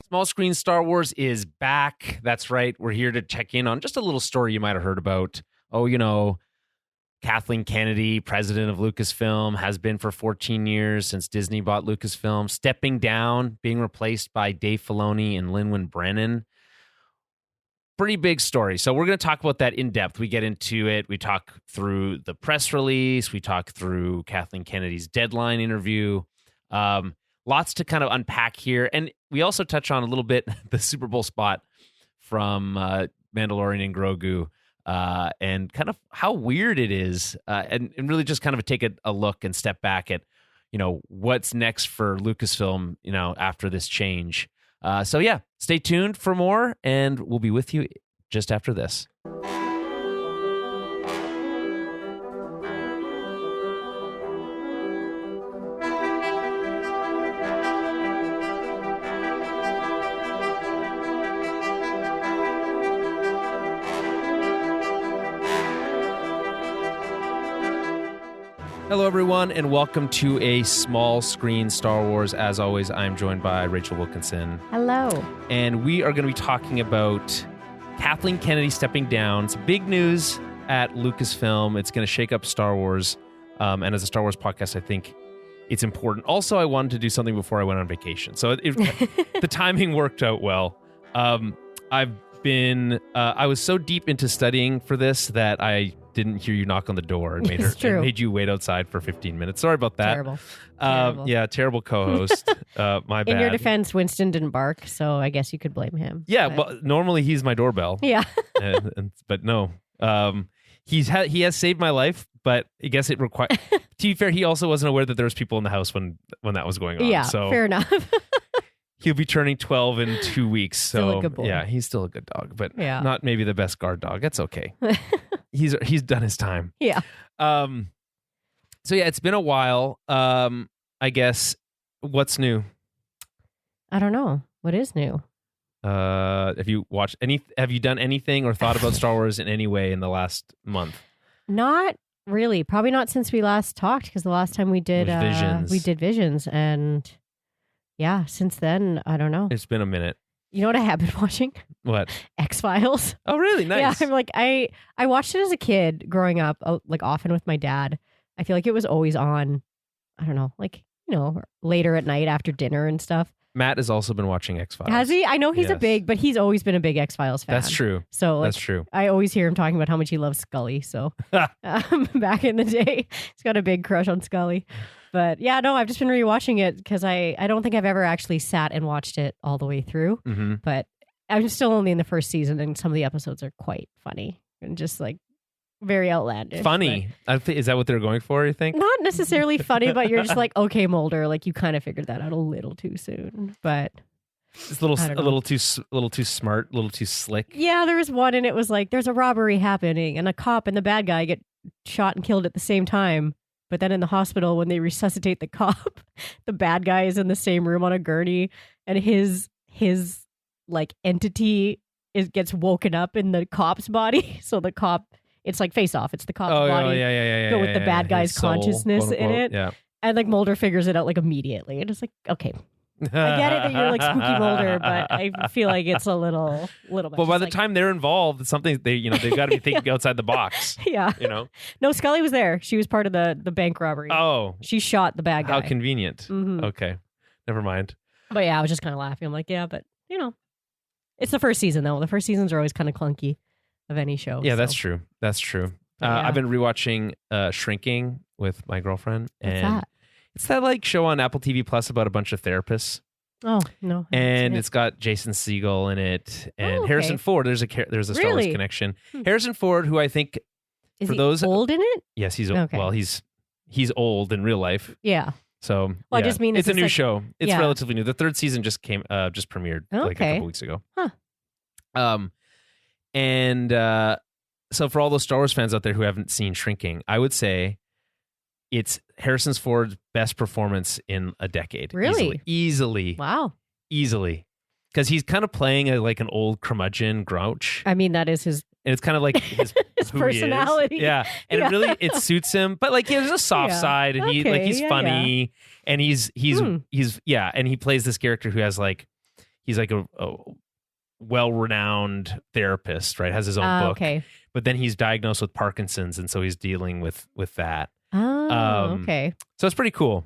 Small Screen Star Wars is back. That's right. We're here to check in on just a little story you might have heard about. Oh, you know, Kathleen Kennedy, president of Lucasfilm, has been for 14 years since Disney bought Lucasfilm, stepping down, being replaced by Dave Filoni and Lynwen Brennan. Pretty big story. So we're going to talk about that in depth. We get into it. We talk through the press release. We talk through Kathleen Kennedy's deadline interview. Lots to kind of unpack here. And we also touch on a little bit the Super Bowl spot from Mandalorian and Grogu and kind of how weird it is and really just kind of take a look and step back at, you know, what's next for Lucasfilm, you know, after this change. So yeah, stay tuned for more and we'll be with you just after this. Hello, everyone, and welcome to a Small Screen Star Wars. As always, I'm joined by Rachel Wilkinson. Hello. And we are going to be talking about Kathleen Kennedy stepping down. It's big news at Lucasfilm. It's going to shake up Star Wars. And as a Star Wars podcast, I think it's important. Also, I wanted to do something before I went on vacation. So the timing worked out well. I was so deep into studying for this that I didn't hear you knock on the door and made you wait outside for 15 minutes. Sorry about that. Terrible. Yeah, terrible co-host. My bad. In your defense, Winston didn't bark, so I guess you could blame him. Yeah, but normally he's my doorbell. Yeah. But no. He has saved my life, but I guess it required... To be fair, he also wasn't aware that there was people in the house when that was going on. Yeah, so fair enough. He'll be turning 12 in 2 weeks. Still a good boy. Yeah, he's still a good dog, but not maybe the best guard dog. That's okay. He's done his time. Yeah. So yeah, it's been a while. I guess what's new? I don't know. What is new? Have you done anything or thought about Star Wars in any way in the last month? Not really. Probably not since we last talked, because the last time we did Visions, and yeah, since then, I don't know. It's been a minute. You know what I have been watching? What? X-Files. Oh, really? Nice. Yeah, I'm like, I watched it as a kid growing up, like often with my dad. I feel like it was always on, I don't know, like, you know, later at night after dinner and stuff. Matt has also been watching X-Files. Has he? I know he's but he's always been a big X-Files fan. That's true. So that's true. I always hear him talking about how much he loves Scully. So back in the day, he's got a big crush on Scully. But yeah, no, I've just been rewatching it because I don't think I've ever actually sat and watched it all the way through. Mm-hmm. But I'm still only in the first season, and some of the episodes are quite funny and just like very outlandish. Funny? Is that what they're going for, you think? Not necessarily funny, but you're just like, okay, Mulder, like you kind of figured that out a little too soon. But it's a little too smart, a little too slick. Yeah, there was one, and it was like there's a robbery happening, and a cop and the bad guy get shot and killed at the same time. But then in the hospital, when they resuscitate the cop, the bad guy is in the same room on a gurney, and his like entity gets woken up in the cop's body. So the cop, it's like Face Off. It's the cop's body, but with the bad guy's consciousness soul, in it. Yeah. And like Mulder figures it out like immediately, and it's like, okay, I get it that you're like spooky Mulder, but I feel like it's a little bit. But by the time they're involved, it's something they've got to be thinking outside the box. Yeah, you know. No, Scully was there. She was part of the bank robbery. Oh, she shot the bad guy. How convenient. Mm-hmm. Okay, never mind. But yeah, I was just kind of laughing. I'm like, yeah, but you know, it's the first season though. The first seasons are always kind of clunky of any show. Yeah, so. That's true. That's true. Yeah. I've been rewatching Shrinking with my girlfriend, and what's that? It's that like show on Apple TV Plus about a bunch of therapists. Oh no! And it's got Jason Segel in it and Harrison Ford. There's a Star Wars connection. Harrison Ford, who I think is old in it? Yes, he's old. Well, he's old in real life. Yeah. So I just mean it's a new show. It's relatively new. The third season just premiered like a couple weeks ago. Huh. So for all those Star Wars fans out there who haven't seen Shrinking, I would say it's Harrison Ford's best performance in a decade. Really? Easily. Wow. Easily. Because he's kind of playing like an old curmudgeon grouch. I mean, that is his... And it's kind of like his personality. Yeah. And it suits him. But like he has a soft side, and he's funny. And he's and he plays this character who has like, he's like a well-renowned therapist, right? Has his own book. Okay. But then he's diagnosed with Parkinson's, and so he's dealing with that. Oh, okay. So it's pretty cool,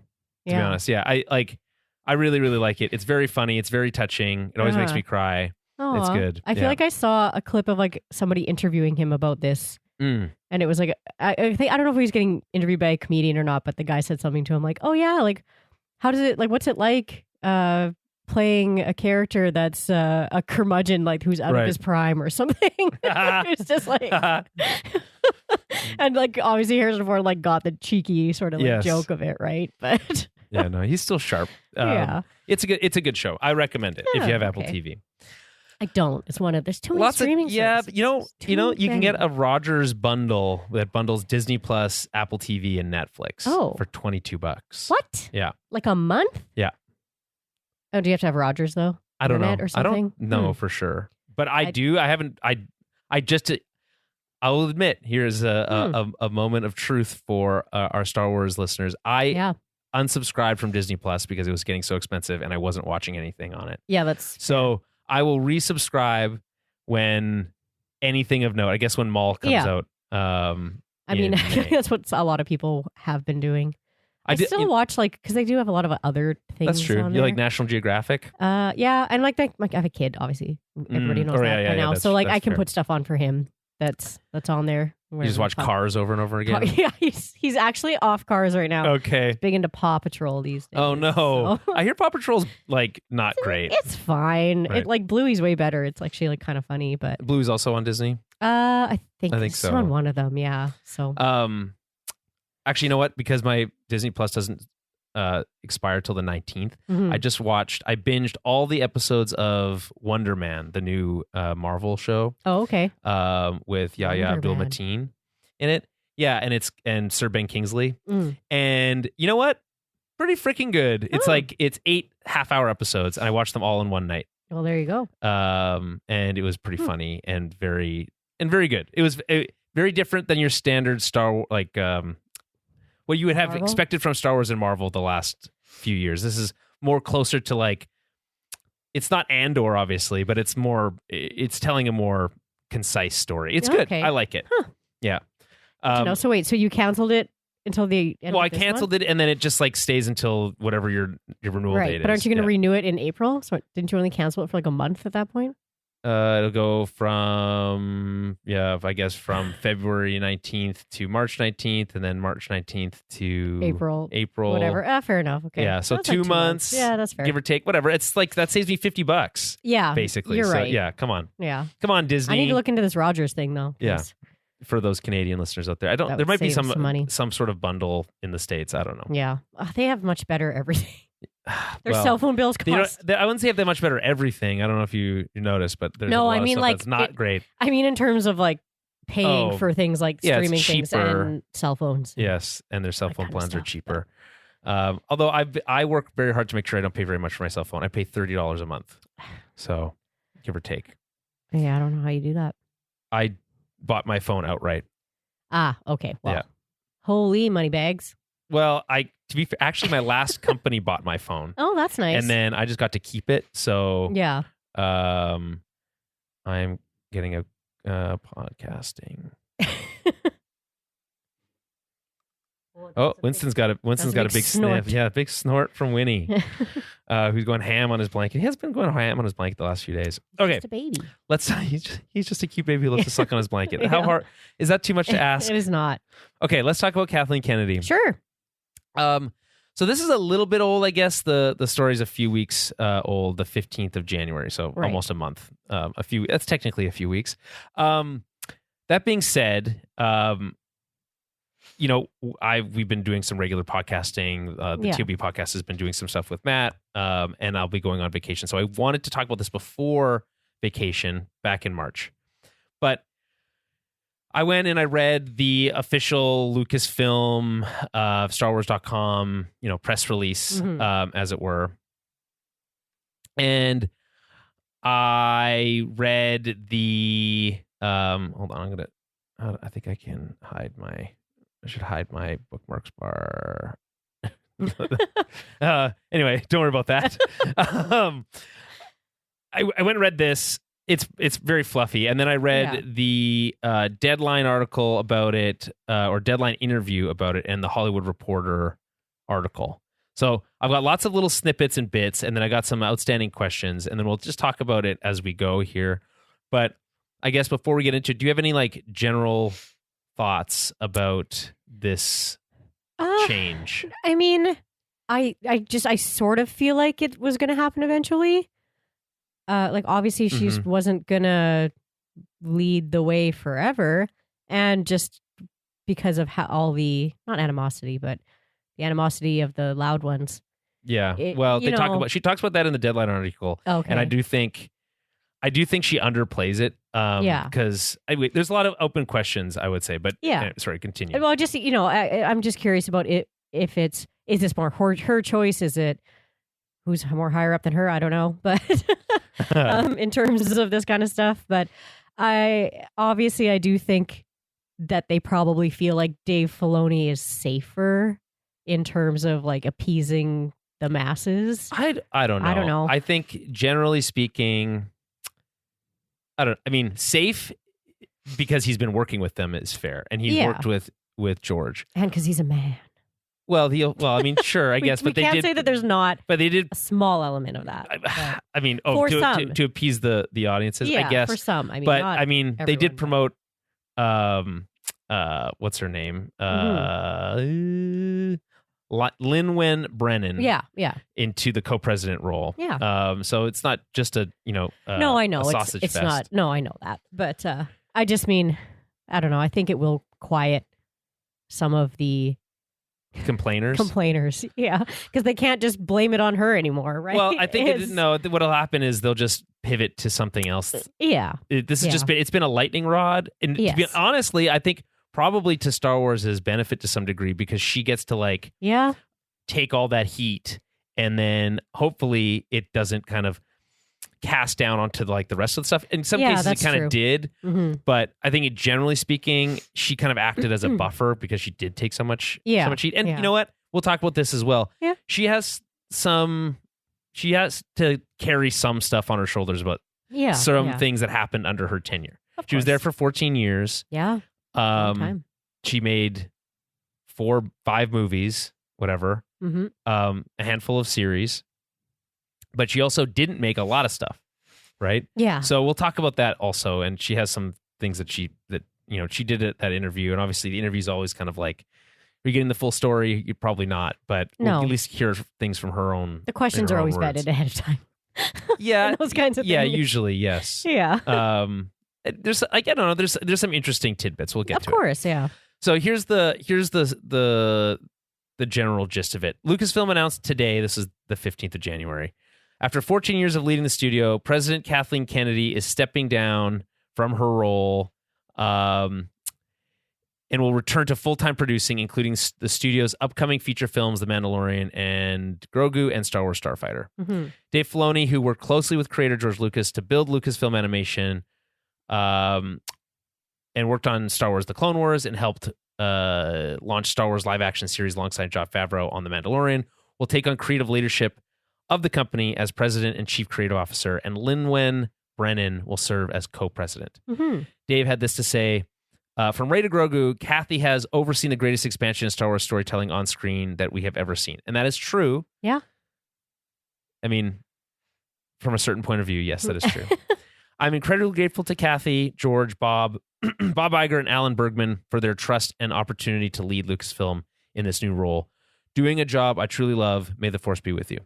to be honest. Yeah, I really, really like it. It's very funny. It's very touching. It always makes me cry. Aww. It's good. I feel like I saw a clip of like somebody interviewing him about this. And it was like, I don't know if he was getting interviewed by a comedian or not, but the guy said something to him like, oh yeah, like how does it, like what's it like playing a character that's a curmudgeon, like who's out of his prime or something. It's just like, and like obviously Harrison Ford like got the cheeky sort of like joke of it, right? But yeah, no, he's still sharp. It's a good show. I recommend it if you have Apple TV. I don't. It's one of there's too many streaming services. But you can get a Rogers bundle that bundles Disney Plus, Apple TV, and Netflix for $22. What? Yeah. Like a month? Yeah. Oh, do you have to have Rogers though? I don't know. Or something? I don't know for sure. But I do. I haven't. I will admit, here's a moment of truth for our Star Wars listeners. I unsubscribed from Disney Plus because it was getting so expensive and I wasn't watching anything on it. Yeah, that's so. I will resubscribe when anything of note. I guess when Maul comes out. I mean, that's what a lot of people have been doing. I still watch because they do have a lot of other things. That's true. On You like National Geographic? Yeah, and like I have a kid. Obviously, everybody knows that by now. So like I can put stuff on for him. That's on there. You just watch Cars over and over again? Yeah, he's actually off Cars right now. Okay. He's big into Paw Patrol these days. Oh, no. So. I hear Paw Patrol's, like, not great. It's fine. Right. Like, Bluey's way better. It's actually, like, kind of funny, but... Bluey's also on Disney? I think so. It's on one of them, yeah. So... Actually, you know what? Because my Disney Plus doesn't expire till the 19th, I binged all the episodes of Wonder Man, the new Marvel show. Oh, okay. With Yahya Abdul-Mateen in it. Yeah, and Sir Ben Kingsley. And you know what? Pretty freaking good. It's like it's 8 half-hour episodes, and I watched them all in one night. Well, there you go. And it was pretty funny and very good. It was very different than your standard Star Wars, like what you would have expected from Star Wars and Marvel the last few years. This is more closer to like, it's not Andor, obviously, but it's telling a more concise story. It's good. I like it. Huh. Yeah. So wait, so you canceled it until the end I canceled it, and then it just like stays until whatever your renewal date is. But aren't you going to renew it in April? So didn't you only cancel it for like a month at that point? It'll go from February 19th to March 19th, and then March 19th to April. Whatever. Fair enough. Okay. Yeah. So that's 2 months. Yeah, that's fair. Give or take, whatever. It's like that saves me $50. Yeah. Basically. You're right. Yeah. Come on. Yeah. Come on, Disney. I need to look into this Rogers thing though. Yeah. For those Canadian listeners out there, there might be some sort of bundle in the States. I don't know. Yeah. They have much better everything. Their cell phone bills cost. I wouldn't say they have much better everything. I don't know if you noticed, but there's a lot of stuff that's not great. I mean, in terms of like paying for things like streaming things and cell phones. Yes, and their cell phone plans are cheaper. Although I work very hard to make sure I don't pay very much for my cell phone. I pay $30 a month, so give or take. Yeah, I don't know how you do that. I bought my phone outright. Ah, okay. Well, holy money bags. Well, to be fair, actually, my last company bought my phone. Oh, that's nice. And then I just got to keep it. So yeah, I'm getting a podcasting. Winston's got a big sniff. Yeah, a big snort from Winnie, who's going ham on his blanket. He has been going ham on his blanket the last few days. Okay, just a baby. He's just a cute baby who loves to suck on his blanket. Yeah. How hard is that? Too much to ask? It is not. Okay, let's talk about Kathleen Kennedy. Sure. So this is a little bit old, I guess. The story's a few weeks old, the 15th of January, so almost a month. That's technically a few weeks. That being said, we've been doing some regular podcasting. The TOB podcast has been doing some stuff with Matt, and I'll be going on vacation. So I wanted to talk about this before vacation back in March. But I went and I read the official Lucasfilm, StarWars.com, press release, as it were. And I read the, hold on, I think I can I should hide my bookmarks bar. Anyway, don't worry about that. I went and read this. It's very fluffy. And then I read the Deadline article about it, or Deadline interview about it, and the Hollywood Reporter article. So I've got lots of little snippets and bits, and then I got some outstanding questions, and then we'll just talk about it as we go here. But I guess before we get into it, do you have any like general thoughts about this change? I mean, I sort of feel like it was going to happen eventually. Like obviously she wasn't gonna lead the way forever, and just because of how all the not animosity, but the animosity of the loud ones. Yeah, she talks about that in the Deadline article. Okay, and I do think she underplays it. Because there's a lot of open questions, I would say. But sorry, continue. Well, just I'm just curious about it. If is this more her choice? Is it who's more higher up than her? I don't know, but in terms of this kind of stuff. But I do think that they probably feel like Dave Filoni is safer in terms of like appeasing the masses. I don't know. I think generally speaking, safe because he's been working with them is fair, and he's worked with George, and because he's a man. Well, sure, I guess, but they can't did say that there's not. But they did a small element of that. To appease the audiences, I guess. For some, they did promote. What's her name? Lynwen Brennan. Into the co-president role. So it's not just a no, I know a sausage it's fest. not. No, I know that, but I just mean I don't know. I think it will quiet some of the complainers, because they can't just blame it on her anymore, right? Well, I think what'll happen is they'll just pivot to something else. This has just been, it's been a lightning rod, and to be honestly, I think probably to Star Wars' benefit to some degree, because she gets to take all that heat, and then hopefully it doesn't kind of cast down onto the rest of the stuff. In some cases it kind of did, but I think generally speaking, she kind of acted as a buffer because she did take so much heat. And you know what? We'll talk about this as well. Yeah. She has to carry some stuff on her shoulders about some things that happened under her tenure. She was there for 14 years. Yeah. She made 5 movies, whatever, a handful of series. But she also didn't make a lot of stuff, right? Yeah. So we'll talk about that also. And she has some things that she did at that interview. And obviously the interview is always kind of like, are you getting the full story? You're probably not, but we'll at least hear things from her own. The questions are always vetted ahead of time. Yeah. Those kinds of things. Yeah, usually, yes. Yeah. There's I don't know, there's some interesting tidbits. We'll get to it. Of course, yeah. So here's the general gist of it. Lucasfilm announced today, this is the 15th of January, after 14 years of leading the studio, President Kathleen Kennedy is stepping down from her role and will return to full-time producing, including the studio's upcoming feature films, The Mandalorian and Grogu, and Star Wars Starfighter. Dave Filoni, who worked closely with creator George Lucas to build Lucasfilm Animation and worked on Star Wars The Clone Wars and helped launch Star Wars live-action series alongside Jon Favreau on The Mandalorian, will take on creative leadership of the company as president and chief creative officer, and Lynwen Brennan will serve as co-president. Dave had this to say, from Rey to Grogu, Kathy has overseen the greatest expansion in Star Wars storytelling on screen that we have ever seen. And that is true. Yeah. I mean, from a certain point of view, yes, that is true. I'm incredibly grateful to Kathy, George, Bob Iger, and Alan Bergman for their trust and opportunity to lead Lucasfilm in this new role. Doing a job I truly love. May the Force be with you.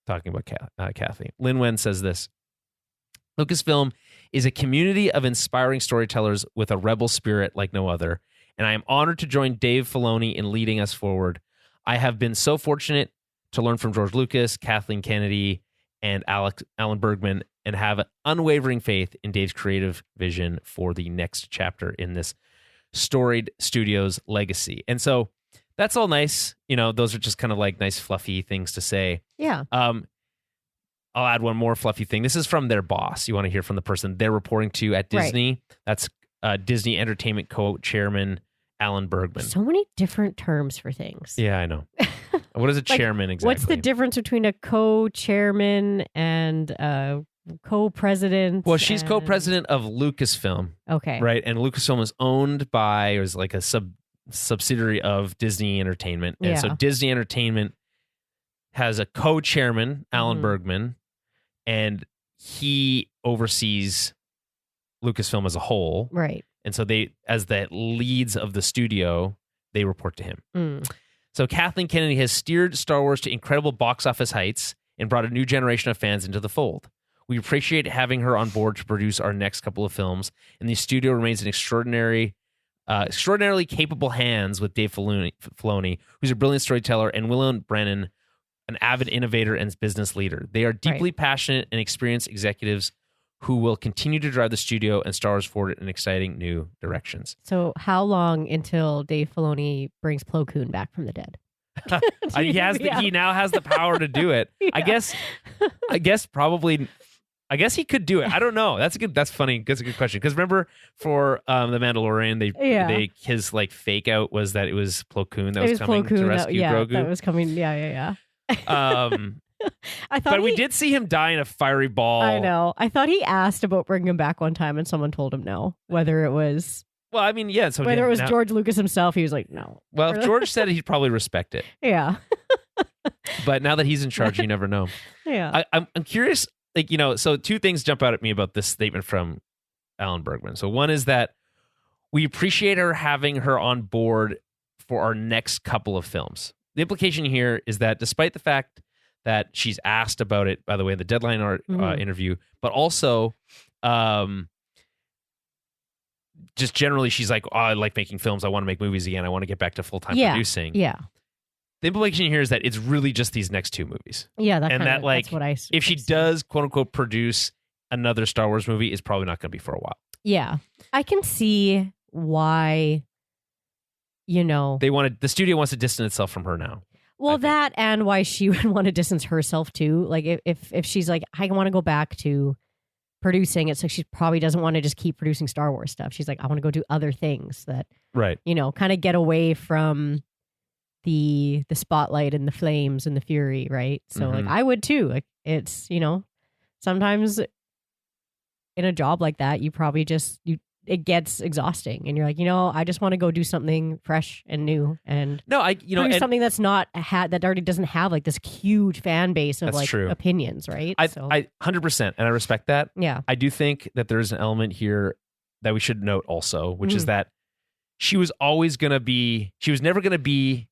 Talking about Kathy. Lynwen says this: Lucasfilm is a community of inspiring storytellers with a rebel spirit like no other, and I am honored to join Dave Filoni in leading us forward. I have been so fortunate to learn from George Lucas, Kathleen Kennedy, and Alan Bergman, and have unwavering faith in Dave's creative vision for the next chapter in this storied studio's legacy. And so that's all nice. Those are just kind of like nice, fluffy things to say. Yeah. I'll add one more fluffy thing. This is from their boss. You want to hear from the person they're reporting to at Disney. Right. That's Disney Entertainment Co-Chairman Alan Bergman. So many different terms for things. Yeah, I know. What is a chairman exactly? What's the difference between a co-chairman and co-president. Well, she's co-president of Lucasfilm. Okay. Right. And Lucasfilm is owned by, or is like a subsidiary of Disney Entertainment. And so Disney Entertainment has a co-chairman, Alan Bergman, and he oversees Lucasfilm as a whole. Right. And so they, as the leads of the studio, they report to him. So Kathleen Kennedy has steered Star Wars to incredible box office heights and brought a new generation of fans into the fold. We appreciate having her on board to produce our next couple of films, and the studio remains in extraordinarily capable hands with Dave Filoni, who's a brilliant storyteller, and Lynwen Brennan, an avid innovator and business leader. They are deeply passionate and experienced executives who will continue to drive the studio and Star Wars forward in exciting new directions. So how long until Dave Filoni brings Plo Koon back from the dead? He now has the power to do it. Yeah. I guess he could do it. I don't know. That's funny. That's a good question. Because remember, for the Mandalorian, his like fake out was that it was Plo Koon that was coming to rescue Grogu. That was coming. Yeah. But we did see him die in a fiery ball. I know. I thought he asked about bringing him back one time, and someone told him no. Whether it was George Lucas himself, he was like, no. Well, if George said it, he'd probably respect it. Yeah. But now that he's in charge, you never know. Yeah. I'm curious. So two things jump out at me about this statement from Alan Bergman. So one is that we appreciate her having her on board for our next couple of films. The implication here is that despite the fact that she's asked about it, by the way, in the Deadline interview, but also just generally she's like, I like making films. I want to make movies again. I want to get back to full-time producing. Yeah. The implication here is that it's really just these next two movies. Yeah, that's what I if she does, quote unquote, produce another Star Wars movie, it's probably not going to be for a while. Yeah. I can see why, the studio wants to distance itself from her now. Well, that and why she would want to distance herself too. Like if she's like, I want to go back to producing, it's like she probably doesn't want to just keep producing Star Wars stuff. She's like, I want to go do other things that, kind of get away from the spotlight and the flames and the fury, right? So like I would too. Like it's, sometimes in a job like that, you probably it gets exhausting and you're like, I just want to go do something fresh and new and something that's not that already doesn't have like this huge fan base of opinions, right? I 100%, and I respect that. Yeah. I do think that there's an element here that we should note also, which is that she was never going to be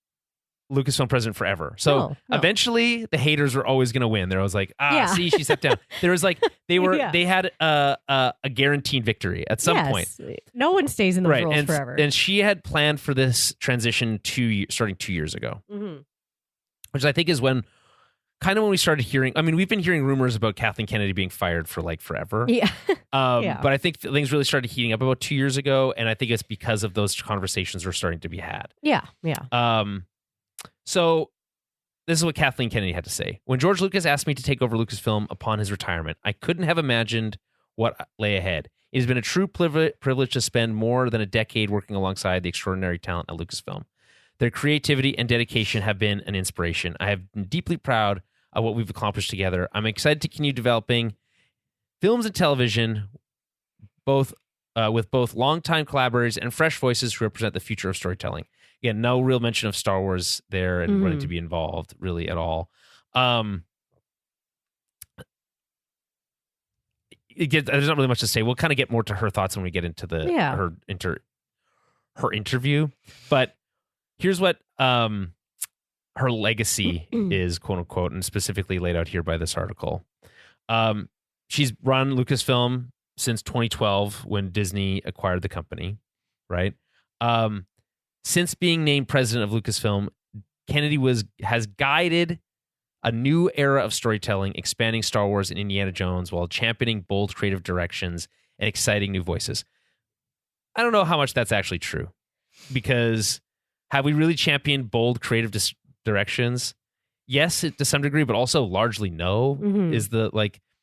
Lucasfilm president forever. So eventually the haters were always going to win. They're always like, see, she stepped down. There was like, they had a guaranteed victory at some point. No one stays in the roles forever. And she had planned for this transition starting 2 years ago, which I think is when we started hearing, we've been hearing rumors about Kathleen Kennedy being fired for like forever. Yeah. But I think things really started heating up about 2 years ago. And I think it's because of those conversations were starting to be had. Yeah. Yeah. So this is what Kathleen Kennedy had to say. When George Lucas asked me to take over Lucasfilm upon his retirement, I couldn't have imagined what lay ahead. It has been a true privilege to spend more than a decade working alongside the extraordinary talent at Lucasfilm. Their creativity and dedication have been an inspiration. I have been deeply proud of what we've accomplished together. I'm excited to continue developing films and television, with both longtime collaborators and fresh voices who represent the future of storytelling. Again, no real mention of Star Wars there and wanting to be involved really at all. There's not really much to say. We'll kind of get more to her thoughts when we get into her interview. But here's what her legacy is, quote unquote, and specifically laid out here by this article. She's run Lucasfilm since 2012 when Disney acquired the company, right? Since being named president of Lucasfilm, Kennedy has guided a new era of storytelling, expanding Star Wars and Indiana Jones while championing bold creative directions and exciting new voices. I don't know how much that's actually true, because have we really championed bold creative directions? Yes, to some degree, but also largely no. Is the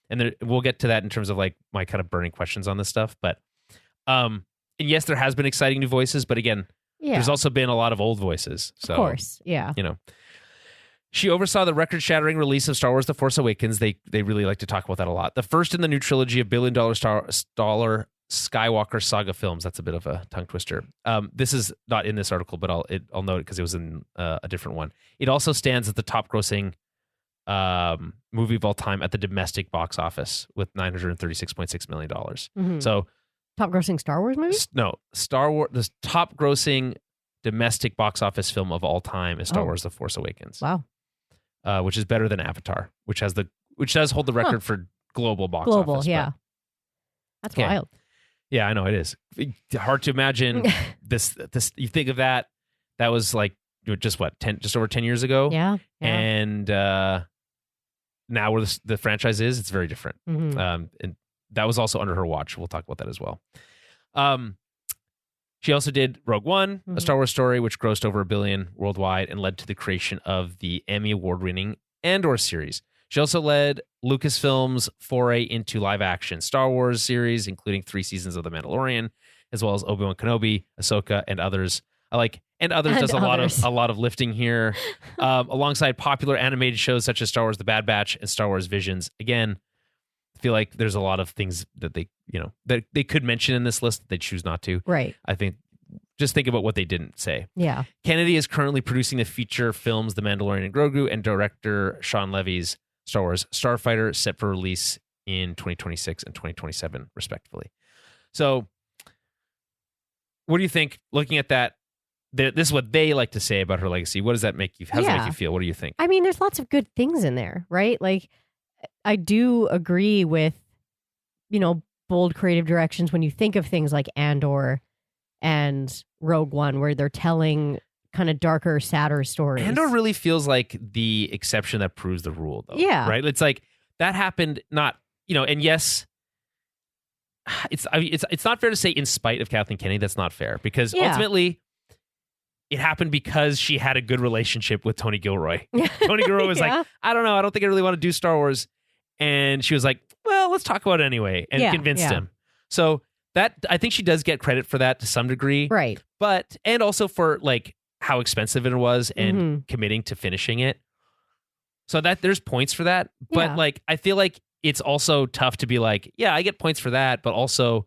and we'll get to that in terms of like my kind of burning questions on this stuff. But and yes, there has been exciting new voices, but again, there's also been a lot of old voices. So, of course, yeah. She oversaw the record-shattering release of Star Wars: The Force Awakens. They really like to talk about that a lot. The first in the new trilogy of billion-dollar Skywalker saga films. That's a bit of a tongue twister. This is not in this article, but I'll note it because it was in a different one. It also stands as the top-grossing movie of all time at the domestic box office with $936.6 million. Mm-hmm. So, top-grossing Star Wars movie? No, Star Wars. The top-grossing domestic box office film of all time is Star Wars: The Force Awakens. Wow. Which is better than Avatar, which does hold the record for global box office. Global, yeah. That's wild. Yeah, I know it is. Hard to imagine this. You think of that. That was like just over 10 years ago. Yeah. And now where the franchise is, it's very different. Mm-hmm. And that was also under her watch. We'll talk about that as well. She also did Rogue One, a Star Wars story, which grossed over $1 billion worldwide and led to the creation of the Emmy Award-winning Andor series. She also led Lucasfilm's foray into live-action Star Wars series, including 3 seasons of The Mandalorian, as well as Obi-Wan Kenobi, Ahsoka, and others. Does a lot of lifting here, alongside popular animated shows such as Star Wars: The Bad Batch and Star Wars Visions. Again, I feel like there's a lot of things that they could mention in this list that they choose not to. Right. I think just think about what they didn't say. Yeah. Kennedy is currently producing the feature films The Mandalorian and Grogu, and director Sean Levy's Star Wars Starfighter, set for release in 2026 and 2027, respectively. So, what do you think? Looking at that, this is what they like to say about her legacy. What does that make you? How does that make you feel? What do you think? I mean, there's lots of good things in there, right? Like, I do agree with, bold creative directions when you think of things like Andor and Rogue One, where they're telling kind of darker, sadder stories. Andor really feels like the exception that proves the rule, though. Yeah. Right? It's like that happened not, and yes, it's not fair to say in spite of Kathleen Kennedy. That's not fair because ultimately it happened because she had a good relationship with Tony Gilroy. Tony Gilroy was like, I don't know. I don't think I really want to do Star Wars. And she was like, well, let's talk about it anyway, and convinced him. So that, I think she does get credit for that to some degree. Right. But, and also for like how expensive it was and committing to finishing it. So that there's points for that. But like, I feel like it's also tough to be like, yeah, I get points for that, but also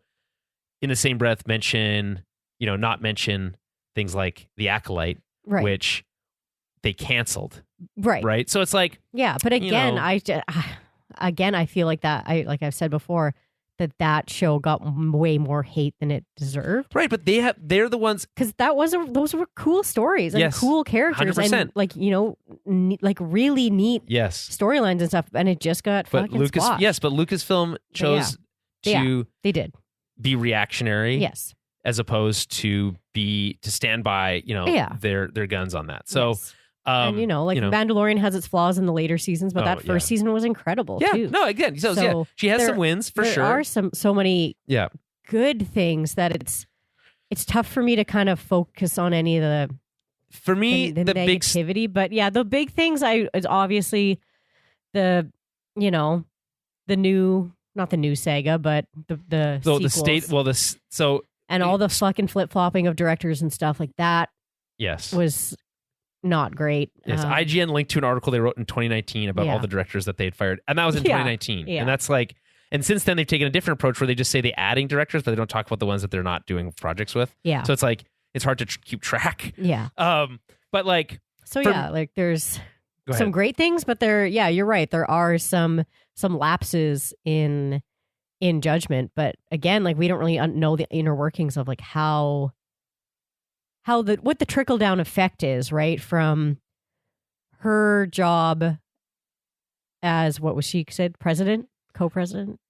in the same breath not mention things like The Acolyte, which they canceled. Right. Right. So it's like, yeah, but again, I feel like that, like I've said before, that show got way more hate than it deserved. Right, but they're the ones, because those were cool stories and cool characters 100%. And like really neat storylines and stuff, and it just got fucking squashed. Yes, but Lucasfilm chose to they did be reactionary. Yes. As opposed to stand by, their guns on that. So and Mandalorian has its flaws in the later seasons, but that first season was incredible too. No, again, so she has some wins for sure. There are so many good things that it's tough for me to kind of focus on any of the negativity. But the big things is obviously the new, not the new saga, but the sequels. And all the fucking flip-flopping of directors and stuff like that. Yes. Was not great. Yes, IGN linked to an article they wrote in 2019 about all the directors that they had fired. And that was in 2019. Yeah. And that's like, and since then they've taken a different approach where they just say they're adding directors, but they don't talk about the ones that they're not doing projects with. Yeah. So it's like, it's hard to keep track. Yeah. But like. So there's some great things, but you're right. There are some lapses in judgment, but again, like we don't really know the inner workings of like what the trickle down effect is, right? From her job as, what was she said? President, co-president,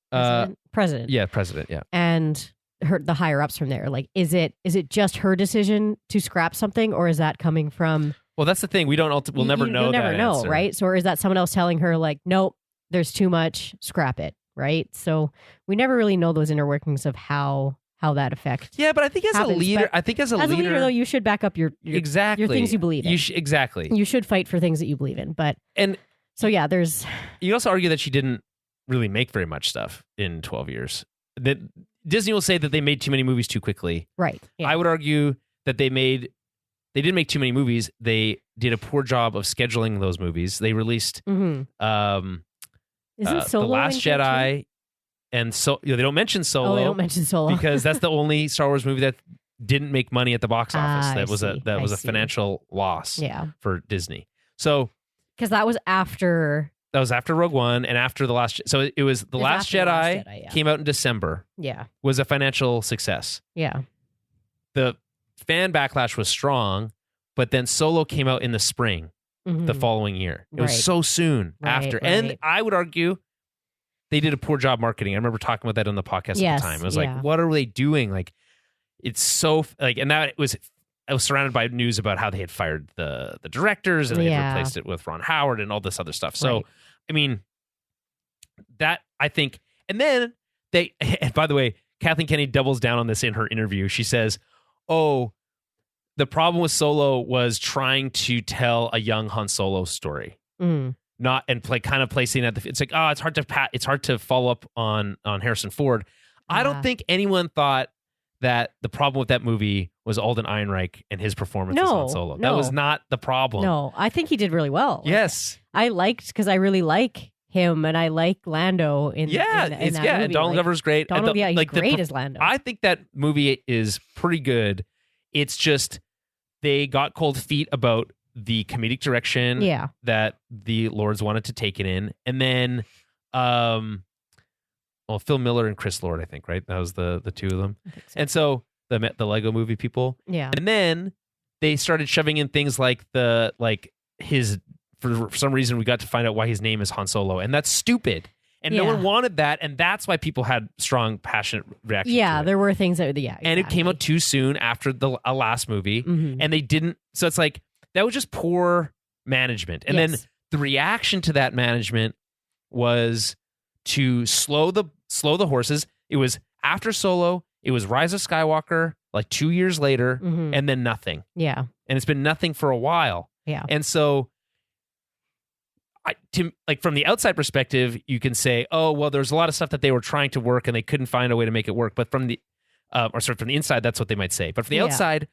president. Yeah. President. Yeah. And the higher ups from there. Like, is it just her decision to scrap something, or is that coming from? Well, that's the thing. We'll never know. You'll never know, answer. Right? So, or is that someone else telling her like, nope, there's too much, scrap it. Right. So we never really know those inner workings of how that affects. Yeah, but I think as a leader, though, you should back up your things you believe in. Exactly. You should fight for things that you believe in. There's. You also argue that she didn't really make very much stuff in 12 years. That Disney will say that they made too many movies too quickly. Right. Yeah. I would argue that they didn't make too many movies. They did a poor job of scheduling those movies. They released Isn't Solo The Last in here, too? Jedi, and so they don't mention Solo. Oh, they don't mention Solo because that's the only Star Wars movie that didn't make money at the box office. I That was see. a financial loss Yeah, for Disney. So because that was after. that was after Rogue One and after the Last. So it was The Last after The Last Jedi, Jedi, yeah. came out in December. Yeah, Was a financial success. yeah, The fan backlash was strong, but then Solo came out in the spring the following year. It was Right. so soon Right, after. right. And I would argue they did a poor job marketing. I remember talking about that on the podcast at Yes, the time. It was yeah. like, what are they doing? Like, it's so like, and that was, I was surrounded by news about how they had fired the directors and they had replaced it with Ron Howard and all this other stuff. So, Right. I mean, that I think, and then they, and by the way, Kathleen Kennedy doubles down on this in her interview. She says, "Oh, the problem with Solo was trying to tell a young Han Solo story, not and play kind of placing at the. It's like, oh, it's hard to follow up on Harrison Ford. I don't think anyone thought that the problem with that movie was Alden Ehrenreich and his performance as Han Solo. That was not the problem. No, I think he did really well. Yes, I liked because I really like him and I like Lando in that movie. Donald Glover's great. Donald, And he's great as Lando. I think that movie is pretty good. It's just they got cold feet about the comedic direction that the Lords wanted to take it in, and then Phil Miller and Chris Lord, I think, right? That was the two of them. I think so. And so the Lego Movie people, and then they started shoving in things like his. For some reason, we got to find out why his name is Han Solo, and that's stupid. And no one wanted that, and that's why people had strong, passionate reactions. Yeah, to it. there were things that, And it came out too soon after the last movie, and they didn't. So it's like that was just poor management. And then the reaction to that management was to slow the horses. It was after Solo. It was Rise of Skywalker, like 2 years later, and then nothing. Yeah, and it's been nothing for a while. Yeah, and so. From the outside perspective, you can say, "Oh, well, there's a lot of stuff that they were trying to work and they couldn't find a way to make it work." But from the, from the inside, that's what they might say. But from the outside,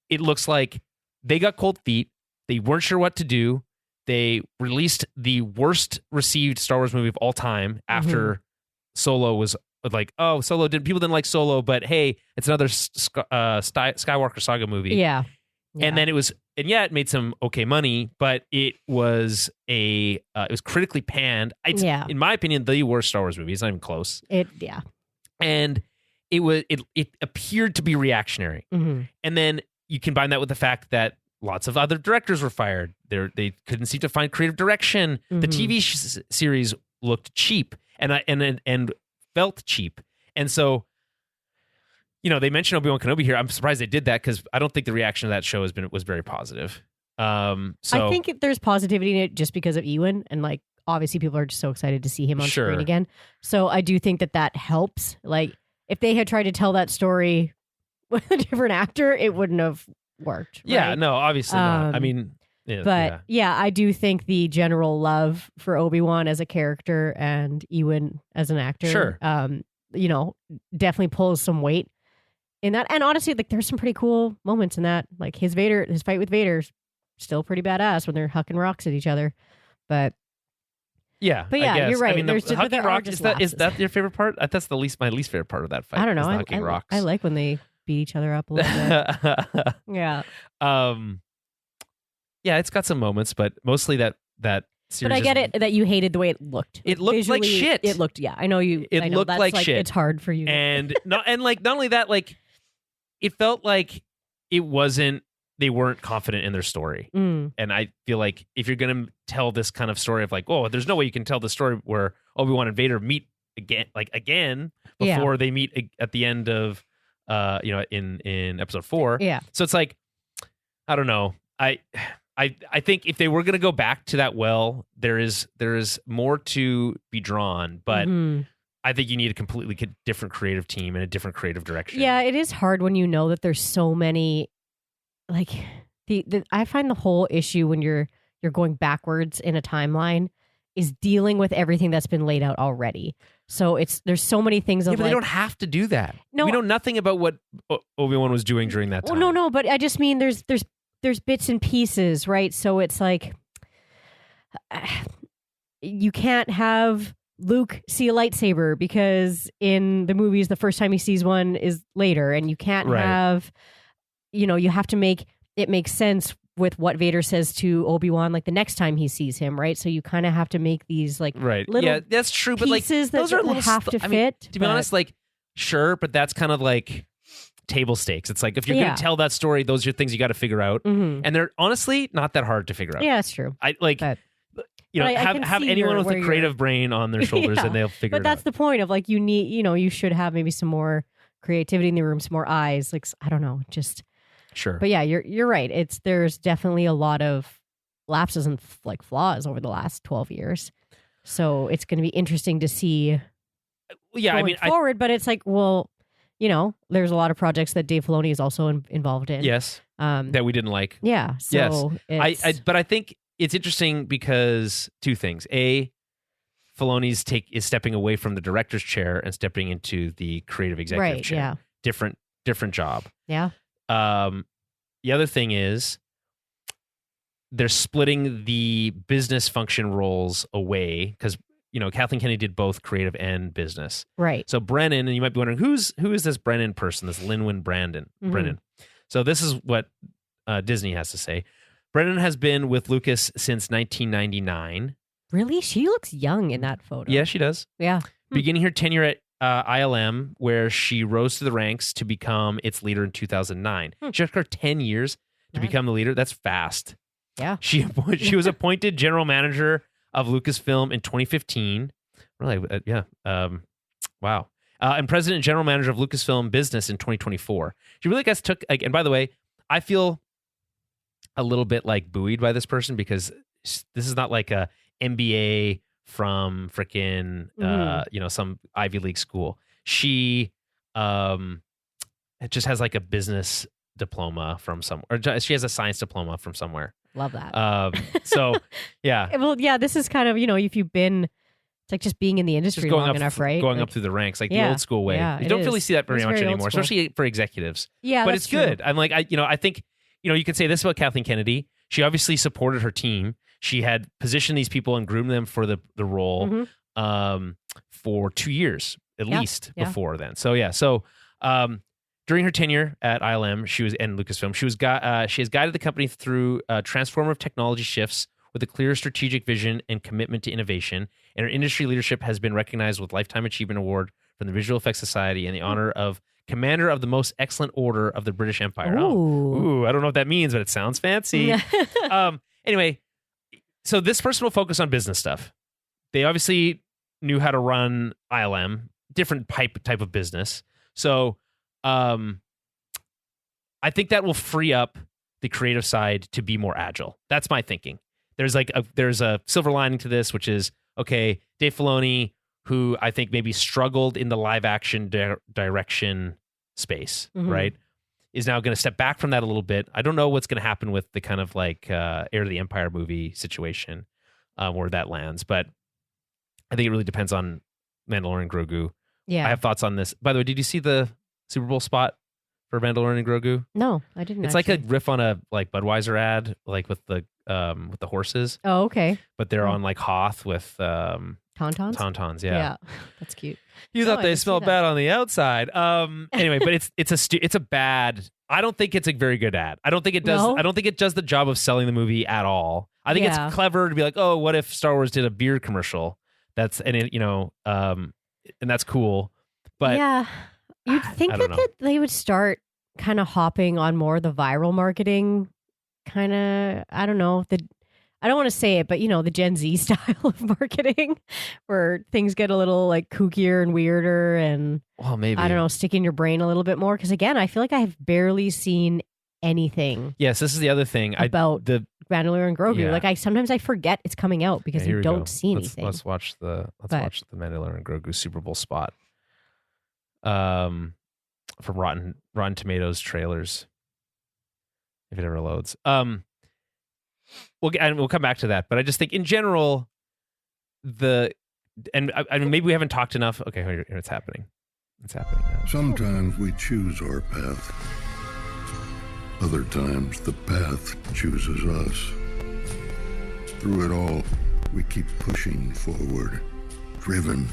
it looks like they got cold feet. They weren't sure what to do. They released the worst received Star Wars movie of all time after Solo was like, "Oh, people didn't like Solo, but hey, it's another Skywalker saga movie." Yeah. And then it made some okay money, but it was it was critically panned. It's, in my opinion, the worst Star Wars movie. It's not even close. And it appeared to be reactionary. And then you combine that with the fact that lots of other directors were fired. They couldn't seem to find creative direction. The TV series looked cheap and felt cheap. And so, they mentioned Obi-Wan Kenobi here. I'm surprised they did that because I don't think the reaction to that show was very positive. I think there's positivity in it just because of Ewan, and obviously people are just so excited to see him on screen again. So I do think that helps. Like if they had tried to tell that story with a different actor, it wouldn't have worked. Right? Yeah, no, obviously not. I mean, I do think the general love for Obi-Wan as a character and Ewan as an actor, definitely pulls some weight in that. And honestly, there's some pretty cool moments in that. Like his fight with Vader's still pretty badass when they're hucking rocks at each other. But yeah, you're right. I mean, the hucking rocks, is that your favorite part? That's my least favorite part of that fight. I don't know. The hucking rocks. I like when they beat each other up a little bit. Yeah. Yeah, it's got some moments, but mostly that series. But I get it that you hated the way it looked. It looked visually, like shit. It looked, I know you. It looked that's like shit. It's hard for you. And not only that, it felt like they weren't confident in their story. And I feel like if you're going to tell this kind of story of there's no way you can tell the story where Obi-Wan and Vader meet again before they meet at the end of in episode 4. Yeah. So it's like, I don't know. I think if they were going to go back to that there is more to be drawn, but I think you need a completely different creative team and a different creative direction. Yeah, it is hard when you know that there's so many. I find the whole issue when you're going backwards in a timeline is dealing with everything that's been laid out already. So there's so many things. But they don't have to do that. No, we know nothing about what Obi-Wan was doing during that time. Well, no, but I just mean there's there's bits and pieces, right? So it's like you can't have Luke see a lightsaber because in the movies the first time he sees one is later, and you can't have, you have to make it make sense with what Vader says to Obi-Wan like the next time he sees him, right? So you kind of have to make these like little that's true, but like pieces those that are little have to fit. I mean, to be honest, like sure, but that's kind of like table stakes. It's like if you're going to tell that story, those are things you got to figure out, and they're honestly not that hard to figure out. Yeah, that's true. I like. But have anyone with a creative brain on their shoulders and they'll figure it out. But that's the point of like, you need, you should have maybe some more creativity in the room, some more eyes. Like, I don't know, just sure. But yeah, you're right. There's definitely a lot of lapses and like flaws over the last 12 years. So it's going to be interesting to see going forward. But it's like, well, there's a lot of projects that Dave Filoni is also involved in. Yes. That we didn't like. Yeah. So yes. But I think it's interesting because two things. A, Filoni's is stepping away from the director's chair and stepping into the creative executive chair. Yeah. Different job. Yeah. The other thing is they're splitting the business function roles away because Kathleen Kennedy did both creative and business. Right. So Brennan, and you might be wondering who is this Brennan person? This Lynwen Brennan. So this is what Disney has to say. Brennan has been with Lucas since 1999. Really? She looks young in that photo. Yeah, she does. Yeah. Beginning her tenure at ILM, where she rose to the ranks to become its leader in 2009. She took her 10 years to become the leader. That's fast. Yeah. She was appointed general manager of Lucasfilm in 2015. Really? Yeah. Wow. And president and general manager of Lucasfilm Business in 2024. She really and by the way, I feel a little bit like buoyed by this person because this is not like a MBA from frickin' some Ivy League school. She just has like a business diploma from somewhere, or she has a science diploma from somewhere. Love that. So yeah. Well, yeah, this is kind of, if you've been, it's like just being in the industry long enough, right? Going up through the ranks, like the old school way. Yeah, you don't really see that very much anymore, especially for executives. Yeah, but it's good. I'm like, I think, you could say this about Kathleen Kennedy. She obviously supported her team. She had positioned these people and groomed them for the role for 2 years at least before then. So yeah, during her tenure at ILM, and Lucasfilm, she has guided the company through transformative technology shifts with a clear strategic vision and commitment to innovation. And her industry leadership has been recognized with Lifetime Achievement Award from the Visual Effects Society and the honor of Commander of the Most Excellent Order of the British Empire. Ooh. I don't know what that means, but it sounds fancy. Anyway, so this person will focus on business stuff. They obviously knew how to run ILM, different type of business. So I think that will free up the creative side to be more agile. That's my thinking. There's a silver lining to this, which is, okay, Dave Filoni, who I think maybe struggled in the live action direction space, right, is now going to step back from that a little bit. I don't know what's going to happen with the kind of like Heir to the Empire movie situation where that lands, but I think it really depends on Mandalorian and Grogu. Yeah. I have thoughts on this. By the way, did you see the Super Bowl spot for Mandalorian and Grogu? No, I didn't. It's like a riff on a like Budweiser ad, like with the horses. Oh, okay. But they're on like Hoth with Tauntauns? Tauntauns, yeah. That's cute. You thought they smelled bad on the outside. Anyway, but it's a bad. I don't think it's a very good ad. I don't think it does. No? I don't think it does the job of selling the movie at all. I think it's clever to be like, oh, what if Star Wars did a beer commercial? And that's cool. But yeah, you'd think that they would start kind of hopping on more the viral marketing kind of. I don't know I don't want to say it, but the Gen Z style of marketing where things get a little like kookier and weirder and maybe, I don't know, stick in your brain a little bit more. Because again, I feel like I have barely seen anything. Yes, this is the other thing about the Mandalorian and Grogu. Yeah. Like sometimes I forget it's coming out because you don't see anything. Let's watch the Mandalorian and Grogu Super Bowl spot from Rotten Tomatoes trailers, if it ever loads. We'll come back to that, but I just think in general, I mean, maybe we haven't talked enough. Okay, here it's happening. It's happening now. Sometimes we choose our path. Other times, the path chooses us. Through it all, we keep pushing forward, driven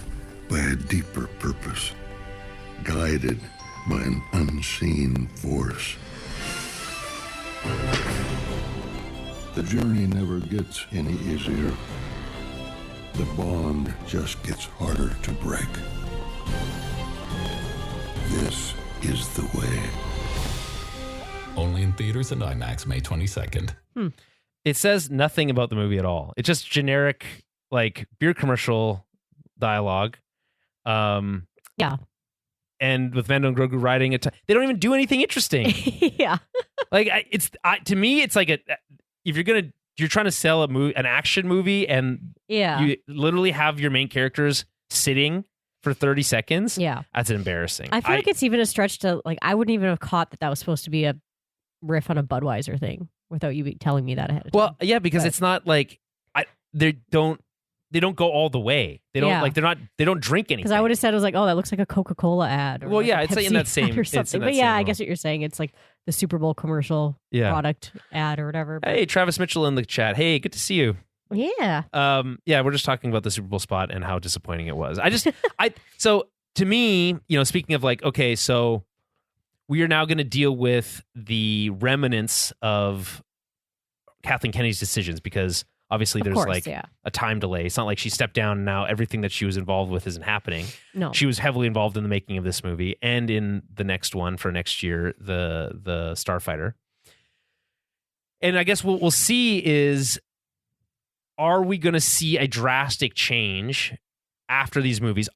by a deeper purpose, guided by an unseen force. The journey never gets any easier. The bond just gets harder to break. This is the way. Only in theaters and IMAX May 22nd. It says nothing about the movie at all. It's just generic, like, beer commercial dialogue. Yeah. And with Mando and Grogu riding it, they don't even do anything interesting. Yeah. Like, to me, it's like if you're trying to sell an action movie, and you literally have your main characters sitting for 30 seconds. Yeah. That's embarrassing. I feel like it's even a stretch to, like, I wouldn't even have caught that was supposed to be a riff on a Budweiser thing without you telling me that ahead of time. Well, yeah, because it's not like they don't go all the way. They don't they don't drink anything. Because I would have said, it was like, oh, that looks like a Coca-Cola ad. Or well, like yeah, a it's like in Pepsi that same ad or something. But yeah, I guess what you're saying, it's like the Super Bowl commercial product ad or whatever. Hey, Travis Mitchell in the chat. Hey, good to see you. Yeah. Yeah, we're just talking about the Super Bowl spot and how disappointing it was. So to me, speaking of like, okay, so we are now going to deal with the remnants of Kathleen Kennedy's decisions, because obviously there's a time delay. It's not like she stepped down and now everything that she was involved with isn't happening. No. She was heavily involved in the making of this movie and in the next one for next year, the Starfighter. And I guess what we'll see is, are we going to see a drastic change after these movies?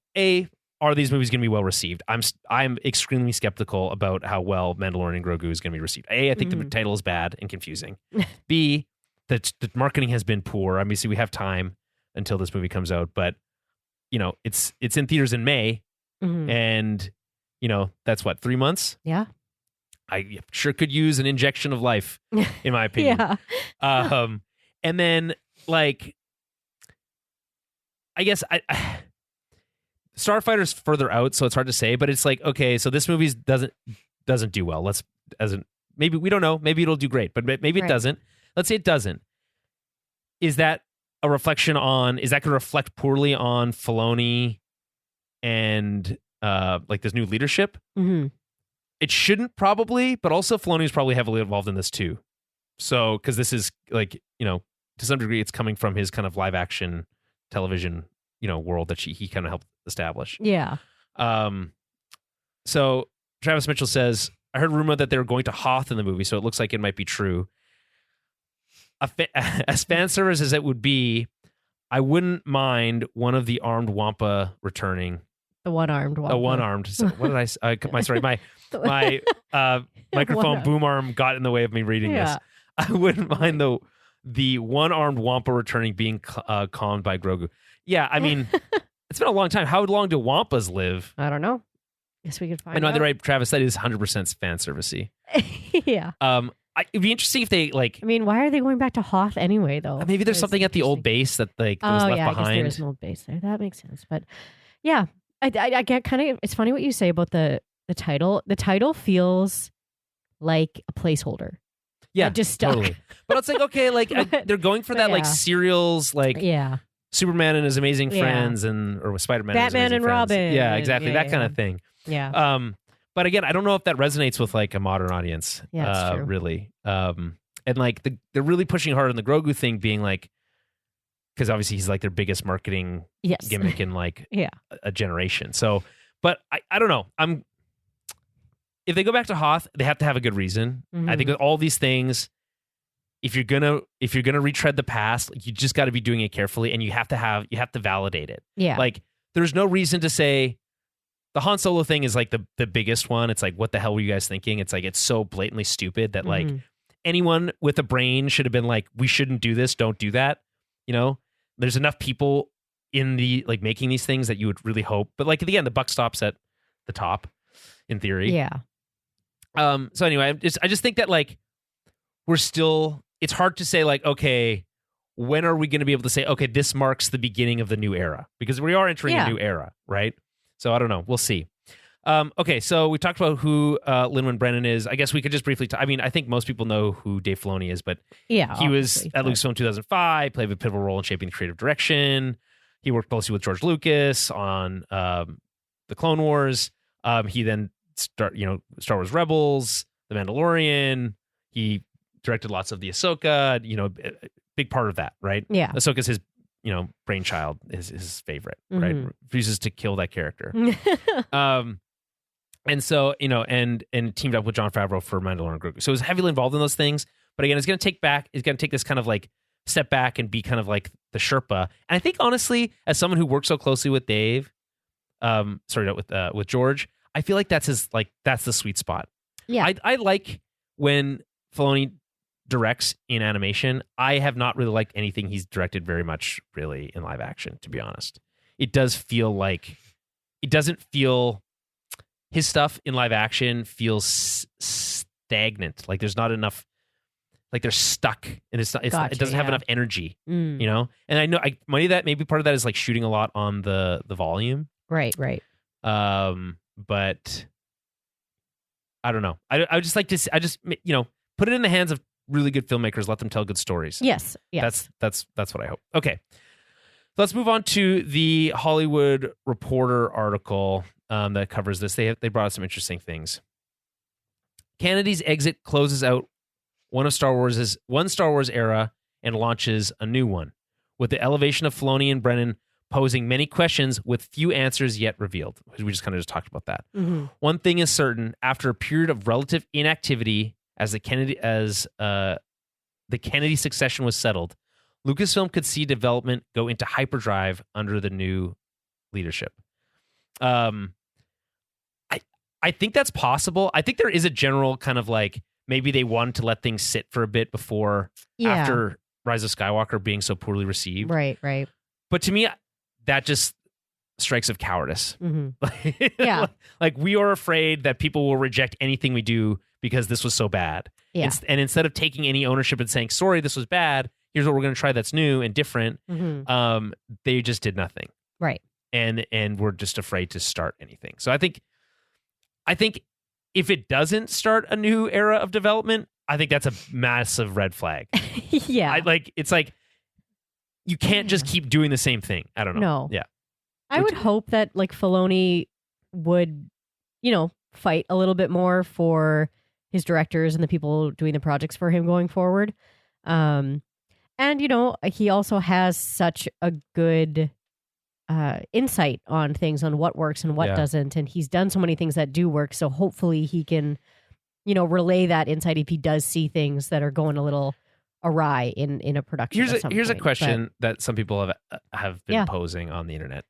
Are these movies going to be well received? I'm extremely skeptical about how well Mandalorian and Grogu is going to be received. I think the title is bad and confusing. B, that the marketing has been poor. Obviously, we have time until this movie comes out, but it's in theaters in May, and that's what, 3 months. Yeah, I sure could use an injection of life, in my opinion. Yeah. And then, like, I guess Starfighter's further out, so it's hard to say, but it's like, okay, so this movie doesn't do well. Maybe we don't know. Maybe it'll do great, but maybe it doesn't. Let's say it doesn't. Is that a reflection on? Is that going to reflect poorly on Filoni and like this new leadership? Mm-hmm. It shouldn't, probably, but also Filoni is probably heavily involved in this too. So, because this is like, to some degree, it's coming from his kind of live action television, world that he kind of helped establish. Yeah. So Travis Mitchell says, I heard rumor that they were going to Hoth in the movie, so it looks like it might be true. As fan service as it would be, I wouldn't mind one of the armed Wampa returning. The one-armed Wampa. One-armed. So what did my microphone boom arm got in the way of me reading this. I wouldn't mind the one-armed Wampa returning being calmed by Grogu. Yeah, I mean, it's been a long time. How long do Wampas live? I don't know. Guess we could find out. I know, right, Travis, that is 100% fan servicey. Yeah. It'd be interesting if they, like... I mean, why are they going back to Hoth anyway, though? Maybe there's something at the old base that was left behind. I guess there is an old base there. That makes sense. But yeah, I get kind of... It's funny what you say about the title. The title feels like a placeholder. Yeah, just stuck. Totally. But it's like, okay, like they're going for that, like, serials, like... Yeah. Superman and his amazing friends, or Spider-Man Batman and Robin. Yeah, exactly. That kind of thing. Yeah. But again, I don't know if that resonates with like a modern audience. Yeah, that's true. Really. And like they're really pushing hard on the Grogu thing, being like, because obviously he's like their biggest marketing gimmick in like a generation. So, but I don't know. If they go back to Hoth, they have to have a good reason. Mm-hmm. I think with all these things, if you're gonna retread the past, you just got to be doing it carefully, and you have to validate it. Yeah. Like there's no reason to say the Han Solo thing is like the biggest one. It's like, what the hell were you guys thinking? It's like, it's so blatantly stupid that like anyone with a brain should have been like, we shouldn't do this. Don't do that. There's enough people in the like making these things that you would really hope. But like at the end, the buck stops at the top in theory. Yeah. So anyway, I just think that like it's hard to say like, okay, when are we going to be able to say, okay, this marks the beginning of the new era? Because we are entering a new era, right? So I don't know. We'll see. Okay, so we talked about who Lynwen Brennan is. I guess we could just briefly talk. I mean, I think most people know who Dave Filoni is, but Yeah, he was obviously, at but- Lucasfilm 2005, played a pivotal role in shaping the creative direction. He worked closely with George Lucas on the Clone Wars. He then Star Wars Rebels, The Mandalorian. He directed lots of the Ahsoka. A big part of that, right? Yeah. Ahsoka's his brainchild, is his favorite, right? Refuses to kill that character. And so, and teamed up with Jon Favreau for Mandalorian and Grogu. So it was heavily involved in those things. But again, it's going to take this kind of like step back and be kind of like the Sherpa. And I think honestly, as someone who works so closely with Dave, with George, I feel like that's the sweet spot. Yeah. I like when Filoni directs in animation. I have not really liked anything he's directed very much really in live action, to be honest. It doesn't feel his stuff in live action feels stagnant. Like there's not enough, like they're stuck and it doesn't have enough energy, And I know maybe part of that is like shooting a lot on the volume. Right. But I don't know. I would just like to put it in the hands of really good filmmakers, let them tell good stories. Yes. That's what I hope. Okay. Let's move on to the Hollywood Reporter article that covers this. They brought us some interesting things. Kennedy's exit closes out one Star Wars era and launches a new one, with the elevation of Filoni and Brennan posing many questions with few answers yet revealed. We just kind of talked about that. Mm-hmm. One thing is certain: after a period of relative inactivity, as the Kennedy succession was settled, Lucasfilm could see development go into hyperdrive under the new leadership. I think that's possible. I think there is a general kind of like maybe they wanted to let things sit for a bit before after Rise of Skywalker being so poorly received. Right. But to me, that just strikes of cowardice. Mm-hmm. Yeah. Like we are afraid that people will reject anything we do because this was so bad. Yeah. And instead of taking any ownership and saying, sorry, this was bad, here's what we're going to try that's new and different. Mm-hmm. They just did nothing. Right. And we're just afraid to start anything. So I think if it doesn't start a new era of development, I think that's a massive red flag. Yeah. It's like you can't just keep doing the same thing. I don't know. No. Yeah. I would hope that like Filoni would, fight a little bit more for his directors and the people doing the projects for him going forward. And he also has such a good insight on things, on what works and what doesn't, and he's done so many things that do work. So hopefully he can, relay that insight if he does see things that are going a little awry in a production. Here's a question that some people have been posing on the internet.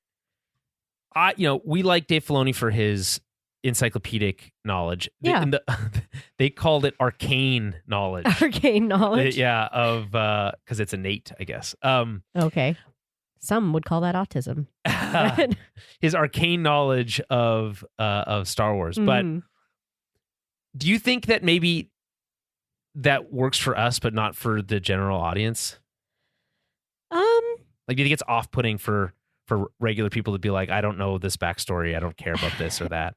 We like Dave Filoni for his encyclopedic knowledge. They called it arcane knowledge. Arcane knowledge. Because it's innate, I guess. Okay. Some would call that autism. His arcane knowledge of Star Wars. Mm. But do you think that maybe that works for us, but not for the general audience? Like, do you think it's off-putting for regular people to be like, I don't know this backstory, I don't care about this or that?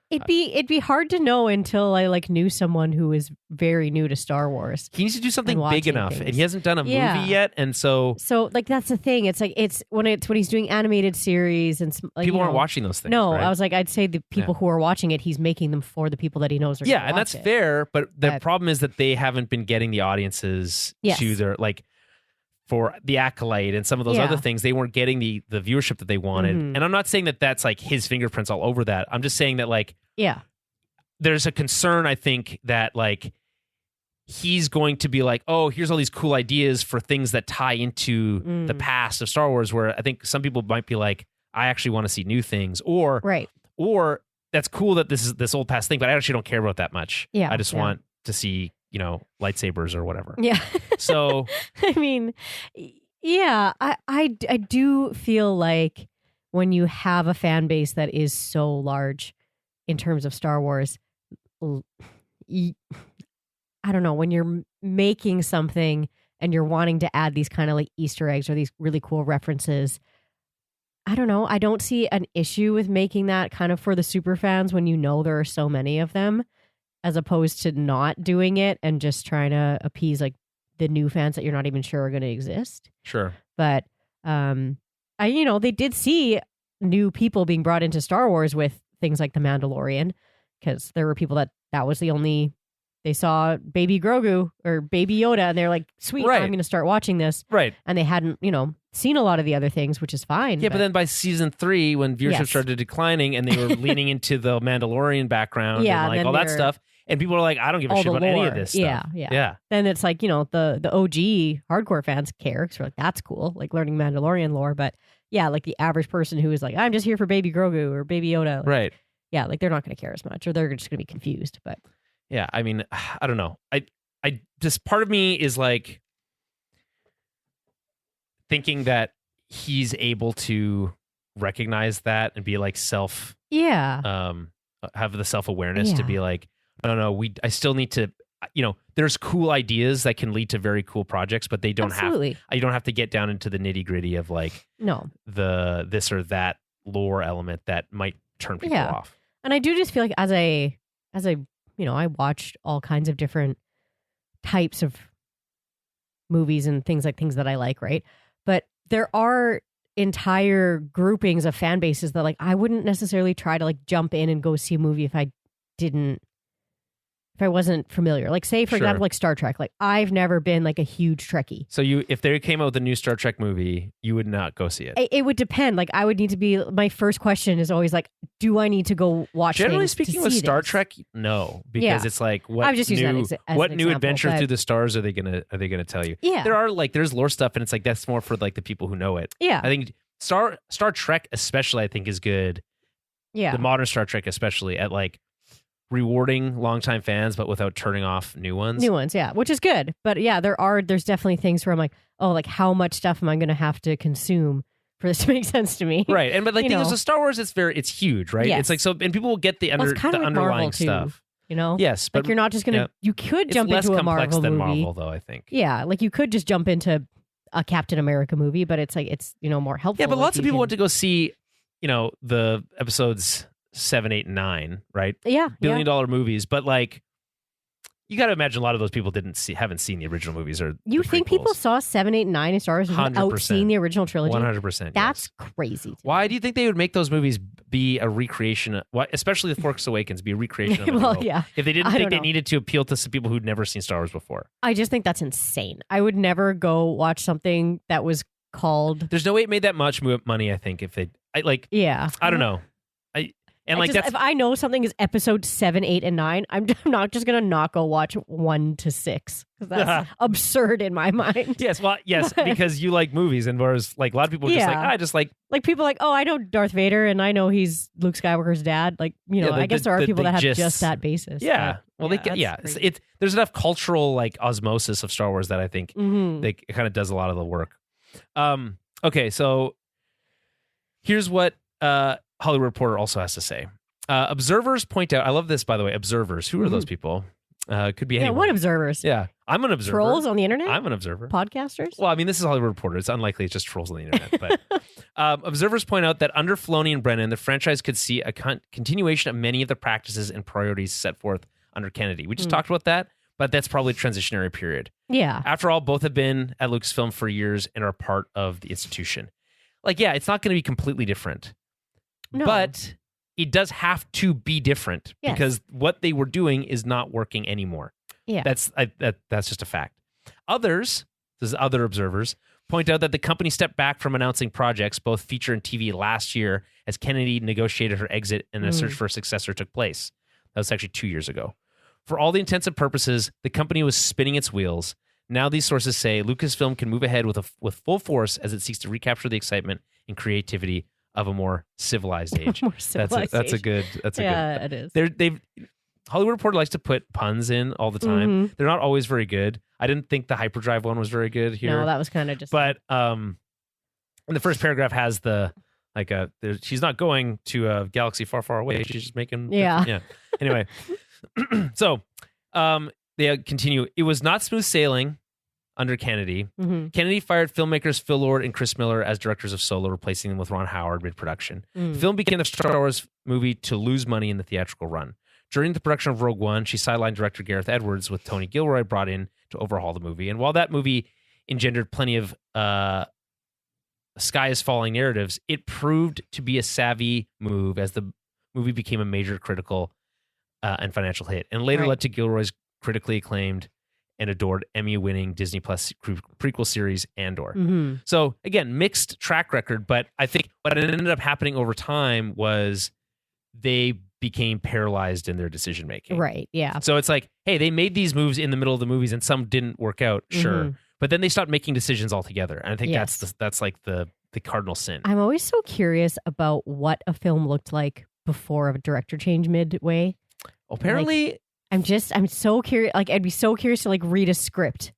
It'd be hard to know until I knew someone who is very new to Star Wars. He needs to do something big enough, and he hasn't done a movie yet, and so that's the thing. It's like when he's doing animated series and people aren't watching those things. No, right? I was like, I'd say the people who are watching it, he's making them for the people that he knows are. Yeah, and that's fair. But the problem is that they haven't been getting the audiences to their for the Acolyte and some of those other things. They weren't getting the viewership that they wanted. Mm-hmm. And I'm not saying that that's like his fingerprints all over that. I'm just saying that there's a concern, I think, that he's going to be like, oh, here's all these cool ideas for things that tie into the past of Star Wars, where I think some people might be like, I actually want to see new things, or that's cool that this is this old past thing, but I actually don't care about that much. I just want to see lightsabers or whatever. Yeah. So I mean, I do feel like when you have a fan base that is so large in terms of Star Wars, I don't know, when you're making something and you're wanting to add these kind of Easter eggs or these really cool references, I don't know. I don't see an issue with making that kind of for the super fans when you know there are so many of them, as opposed to not doing it and just trying to appease like the new fans that you're not even sure are going to exist. Sure. But they did see new people being brought into Star Wars with things like The Mandalorian, because there were people that was the only. They saw Baby Grogu or Baby Yoda, and they're like, sweet, Right. I'm going to start watching this. Right. And they hadn't, seen a lot of the other things, which is fine. Yeah, but then by season 3, when viewership Yes. started declining and they were leaning into the Mandalorian background Yeah, and like then all that they're- stuff, and people are like, I don't give a all shit the about any lore. of this stuff. Yeah. Then it's like, the OG hardcore fans care, because like, that's cool, like learning Mandalorian lore. But yeah, like the average person who is like, I'm just here for Baby Grogu or Baby Yoda. Like, Right. Yeah, like they're not going to care as much, or they're just going to be confused. But Yeah, I mean, I don't know. I just part of me is like thinking that he's able to recognize that and be like yeah, have the self-awareness to Yeah. be like, no, I still need to, there's cool ideas that can lead to very cool projects, but they don't absolutely. you don't have to get down into the nitty-gritty of like No. the this or that lore element that might turn people Yeah. off. And I do just feel like as I I watched all kinds of different types of movies and things that I like, right? But there are entire groupings of fan bases that like I wouldn't necessarily try to like jump in and go see a movie if I wasn't familiar. Like say, for Sure. example, like Star Trek. Like I've never been like a huge Trekkie. So if they came out with a new Star Trek movie, you would not go see it. It would depend. Like I would need to be. My first question is always like, do I need to go watch? Generally things to speaking, with see Star this? Trek, no, because Yeah. it's like what I'm just using that new as an what new example, adventure but- through the stars are they gonna tell you? Yeah. There's lore stuff, and it's like that's more for like the people who know it. Yeah. I think Star Trek especially, I think, is good. Yeah. The modern Star Trek especially at like rewarding longtime fans, but without turning off new ones. New ones, yeah, which is good. But yeah, there's definitely things where I'm like, oh, like how much stuff am I going to have to consume for this to make sense to me? Right, and but like You thing is, know. with Star Wars, it's huge, right? Yes. It's like so, and people will get the Well, it's kind the of like underlying Marvel, too. stuff. Like Yes, but you're not just gonna. yeah. You could it's jump less into a complex Marvel than movie. Marvel, though. I think. Yeah, like you could just jump into a Captain America movie, but it's like it's more helpful. Yeah, but if lots of you people can- went to go see, the episodes 7, 8, and 9, right? Yeah, $1 billion movies, but like, you got to imagine a lot of those people haven't seen the original movies or. You the think people prequels. saw 7, 8, and 9 in Star Wars without 100%. seeing the original trilogy? 100%. That's yes. crazy. to Why me. do you think they would make those movies be a recreation? Especially The Force Awakens, be a recreation of A New Well, Hope? yeah. If they didn't I think don't they know. needed to appeal to some people who'd never seen Star Wars before. I just think that's insane. I would never go watch something that was called. There's no way it made that much money, I think, if they. Yeah, I don't know. If I know something is episode 7, 8, and 9, I'm not just gonna not go watch 1 to 6 because that's absurd in my mind. Yes, well, yes, because you like movies, and whereas like a lot of people are just like, Yeah. I just like. Like people are like, oh, I know Darth Vader and I know he's Luke Skywalker's dad. Like I guess there are people that have just that basis. Yeah, but, well, that's it's there's enough cultural like osmosis of Star Wars that I think Mhm. it kind of does a lot of the work. Okay, so here's what Hollywood Reporter also has to say. Observers point out. I love this, by the way. Observers. Who are those people? Could be Yeah, anyone. what observers? Yeah, I'm an observer. Trolls on the internet? I'm an observer. Podcasters? Well, I mean, this is Hollywood Reporter. It's unlikely it's just trolls on the internet. But observers point out that under Filoni and Brennan, the franchise could see a continuation of many of the practices and priorities set forth under Kennedy. We just talked about that, but that's probably a transitionary period. Yeah. After all, both have been at Lucasfilm for years and are part of the institution. Like, yeah, it's not going to be completely different. No. But it does have to be different Yes. because what they were doing is not working anymore. Yeah. That's just a fact. Other observers, point out that the company stepped back from announcing projects, both feature and TV, last year as Kennedy negotiated her exit and a search for a successor took place. That was actually 2 years ago. For all the intents and purposes, the company was spinning its wheels. Now these sources say Lucasfilm can move ahead with full force as it seeks to recapture the excitement and creativity of a more civilized age. More civilized That's a age. good. Yeah, it is. They've Hollywood Reporter likes to put puns in all the time. They're not always very good. I didn't think the hyperdrive one was very good here. No, that was kind of just. But and the first paragraph has she's not going to a galaxy far, far away. She's just making Yeah. Anyway, so they continue. It was not smooth sailing under Kennedy. Mhm. Kennedy fired filmmakers Phil Lord and Chris Miller as directors of Solo, replacing them with Ron Howard mid-production. The film became the Star Wars movie to lose money in the theatrical run. During the production of Rogue One, she sidelined director Gareth Edwards with Tony Gilroy brought in to overhaul the movie. And while that movie engendered plenty of sky is falling narratives, it proved to be a savvy move as the movie became a major critical and financial hit, and later led to Gilroy's critically acclaimed and adored Emmy-winning Disney Plus prequel series Andor. So again, mixed track record, but I think what ended up happening over time was they became paralyzed in their decision making. Right. Yeah. So it's like, hey, they made these moves in the middle of the movies, and some didn't work out, sure, but then they stopped making decisions altogether. And I think that's like the cardinal sin. I'm always so curious about what a film looked like before a director change midway. Apparently. Like, I'm so curious. Like, I'd be so curious to like read a script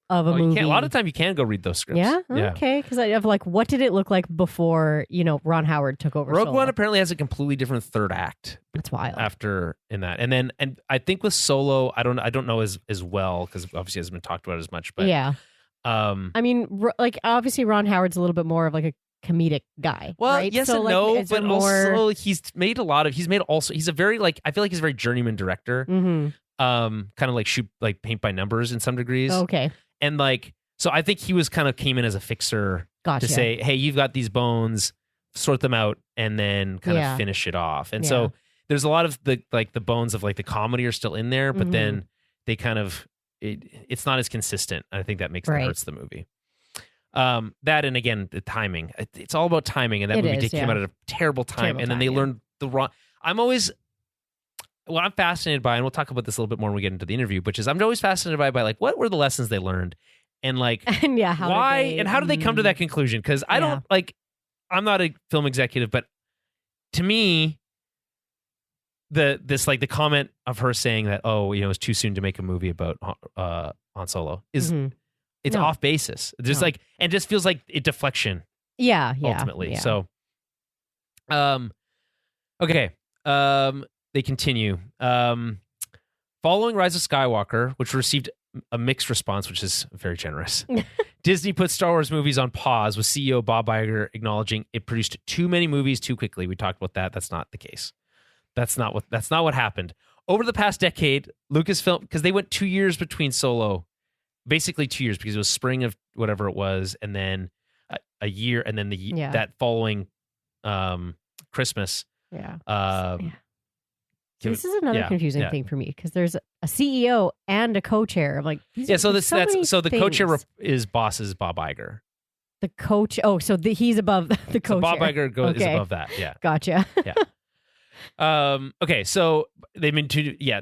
of a movie. A lot of time you can go read those scripts. Yeah. Okay. Because I have like, what did it look like before, Ron Howard took over? Rogue Solo? One apparently has a completely different third act. That's wild. After in that, and I think with Solo, I don't know as well, because obviously it hasn't been talked about as much. But yeah. I mean, like obviously Ron Howard's a little bit more of like a comedic guy. Well, right? yes so, and like, no, but more... also he's a very like, I feel like he's a very journeyman director. Kind of like paint by numbers in some degrees. Okay. And like, so I think he came in as a fixer to say, hey, you've got these bones, sort them out, and then kind of finish it off. And so there's a lot of the bones of like the comedy are still in there, but then they kind of, it's not as consistent. I think that hurts the movie. That, and again, the timing. It's all about timing, and that movie came out at a terrible time, and then they learned the wrong. What I'm fascinated by, and we'll talk about this a little bit more when we get into the interview, which is I'm always fascinated by like, what were the lessons they learned, and like how did they come to that conclusion? Because I don't like, I'm not a film executive, but to me, the comment of her saying that it's too soon to make a movie about Han Solo is it's off basis. There's like, and just feels like a deflection. Yeah. Ultimately. Yeah. So, okay. They continue. Following Rise of Skywalker, which received a mixed response, which is very generous, Disney put Star Wars movies on pause, with CEO Bob Iger acknowledging it produced too many movies too quickly. We talked about that. That's not the case. That's not what happened. Over the past decade, Lucasfilm, because they went 2 years between Solo, basically 2 years, because it was spring of whatever it was, and then a year, and then that following Christmas. This is another confusing thing for me, because there's a CEO and a co-chair. I'm like, so the co-chair is Bob Iger. The coach. Oh, so he's above the co-chair. So Bob Iger is above that. Yeah. Gotcha. Yeah. Okay, so they've been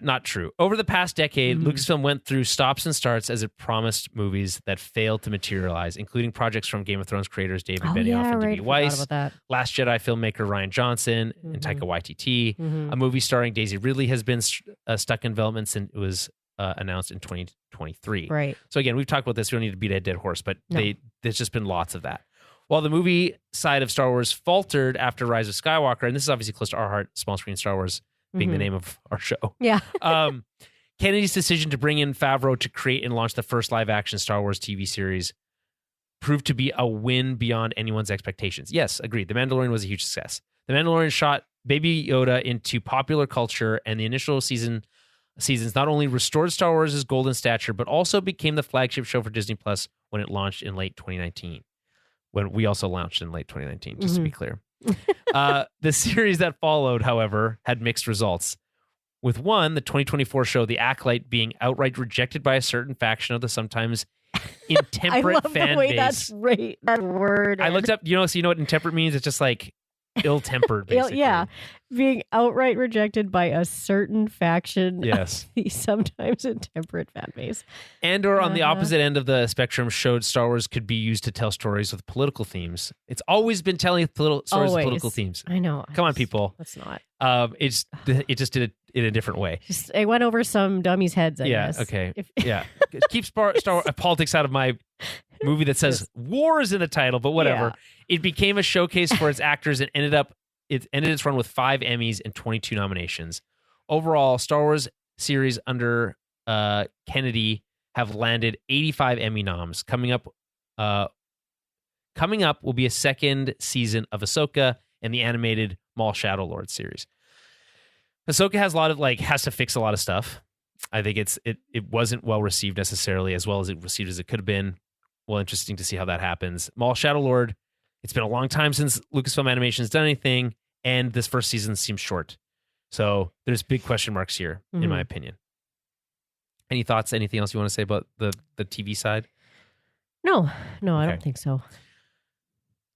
not true. Over the past decade, Lucasfilm went through stops and starts as it promised movies that failed to materialize, including projects from Game of Thrones creators David Benioff and D.B. Weiss, Last Jedi filmmaker Rian Johnson, and Taika Waititi. A movie starring Daisy Ridley has been stuck in development since it was announced in 2023. Right. So again, we've talked about this. We don't need to beat a dead horse, but there's just been lots of that. While the movie side of Star Wars faltered after Rise of Skywalker, and this is obviously close to our heart, small screen Star Wars being the name of our show. Yeah. Kennedy's decision to bring in Favreau to create and launch the first live-action Star Wars TV series proved to be a win beyond anyone's expectations. Yes, agreed. The Mandalorian was a huge success. The Mandalorian shot Baby Yoda into popular culture, and the initial seasons not only restored Star Wars' golden stature, but also became the flagship show for Disney Plus when it launched in late 2019. When we also launched in late 2019, just to be clear. The series that followed, however, had mixed results. With one, the 2024 show The Acolyte, being outright rejected by a certain faction of the sometimes intemperate fan base. I love the way that's right. That word. I looked up, so you know what intemperate means? It's just like ill-tempered, basically. Yeah. Being outright rejected by a certain faction. Yes. Of the sometimes intemperate fan base. Andor, on the opposite end of the spectrum, showed Star Wars could be used to tell stories with political themes. It's always been telling stories with political themes. I know. Come on, people. That's not. It just did it in a different way. It went over some dummies' heads, I guess. Okay. Keep Star Wars politics out of my movie that says war is in the title, but whatever. Yeah. It became a showcase for its actors and ended its run with 5 Emmys and 22 nominations. Overall, Star Wars series under Kennedy have landed 85 Emmy noms. Coming up will be a second season of Ahsoka and the animated Maul Shadow Lord series. Ahsoka has a lot of has to fix a lot of stuff. I think it wasn't well received necessarily as well as it received as it could have been. Well, interesting to see how that happens. Maul Shadow Lord, it's been a long time since Lucasfilm Animation's done anything, and this first season seems short. So there's big question marks here, in my opinion. Any thoughts? Anything else you want to say about the TV side? No, I don't think so.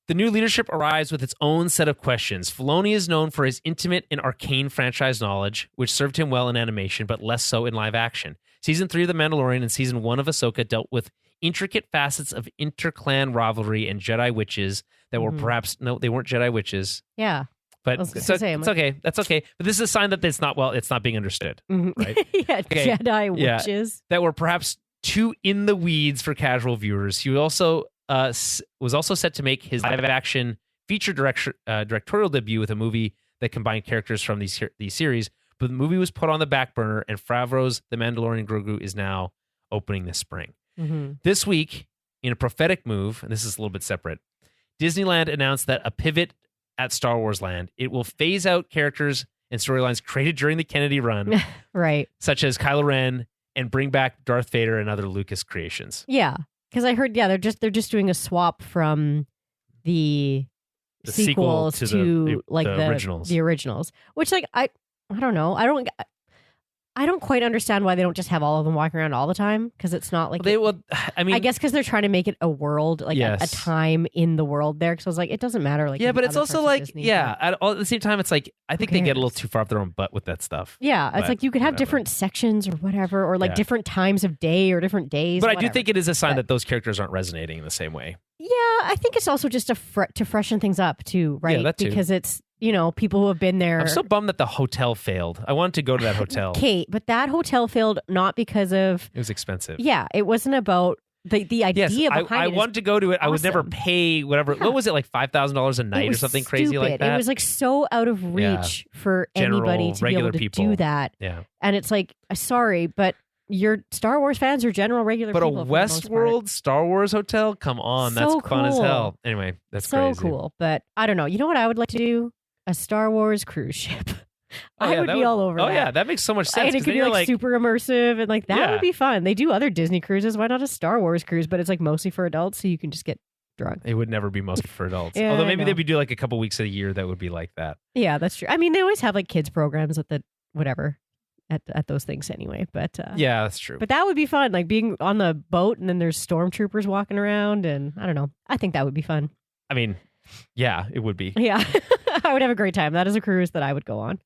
The new leadership arrives with its own set of questions. Filoni is known for his intimate and arcane franchise knowledge, which served him well in animation, but less so in live action. Season 3 of The Mandalorian and Season 1 of Ahsoka dealt with intricate facets of inter-clan rivalry and Jedi witches that were perhaps... No, they weren't Jedi witches. Yeah. But it's okay. That's okay. But this is a sign that it's not being understood. Right? Yeah, okay. Jedi witches. That were perhaps too in the weeds for casual viewers. He also... was also set to make his live-action feature directorial debut with a movie that combined characters from these series, but the movie was put on the back burner, and Favreau's The Mandalorian and Grogu is now opening this spring. This week, in a prophetic move, and this is a little bit separate, Disneyland announced that a pivot at Star Wars Land. It will phase out characters and storylines created during the Kennedy run, right, such as Kylo Ren, and bring back Darth Vader and other Lucas creations. Yeah. Because I heard, they're just doing a swap from the sequels to the originals. The originals, which I don't know. I don't quite understand why they don't just have all of them walking around all the time, because it's not like I guess because they're trying to make it a world, a time in the world there. Because I was like, it doesn't matter. But it's also Disney, at the same time, it's I think they get a little too far up their own butt with that stuff. Yeah, it's you could have different sections or whatever, or different times of day or different days. But whatever. I do think it is a sign that those characters aren't resonating in the same way. Yeah, I think it's also just to freshen things up too, right? Yeah, that too. Because it's people who have been there. I'm so bummed that the hotel failed. I wanted to go to that hotel. Kate, but that hotel failed not because of... It was expensive. Yeah, it wasn't about the idea behind it. I wanted to go to it. Awesome. I would never pay whatever. Yeah. What was it, $5,000 a night or something crazy like that? It was so out of reach for anybody to be able to do that. Yeah. And it's sorry, but your Star Wars fans are general regular people. But a Westworld Star Wars hotel? Come on, that's fun as hell. Anyway, that's so crazy. Cool. But I don't know. You know what I would like to do? A Star Wars cruise ship. I would be all over that. Oh, yeah, that makes so much sense. And it could be super immersive and that would be fun. They do other Disney cruises. Why not a Star Wars cruise? But it's mostly for adults, so you can just get drunk. It would never be mostly for adults. Yeah, although maybe they'd do a couple weeks a year that would be like that. Yeah, that's true. I mean, they always have kids programs at the whatever at those things anyway. But yeah, that's true. But that would be fun, being on the boat and then there's stormtroopers walking around, and I don't know. I think that would be fun. I mean, yeah, it would be. Yeah. I would have a great time. That is a cruise that I would go on.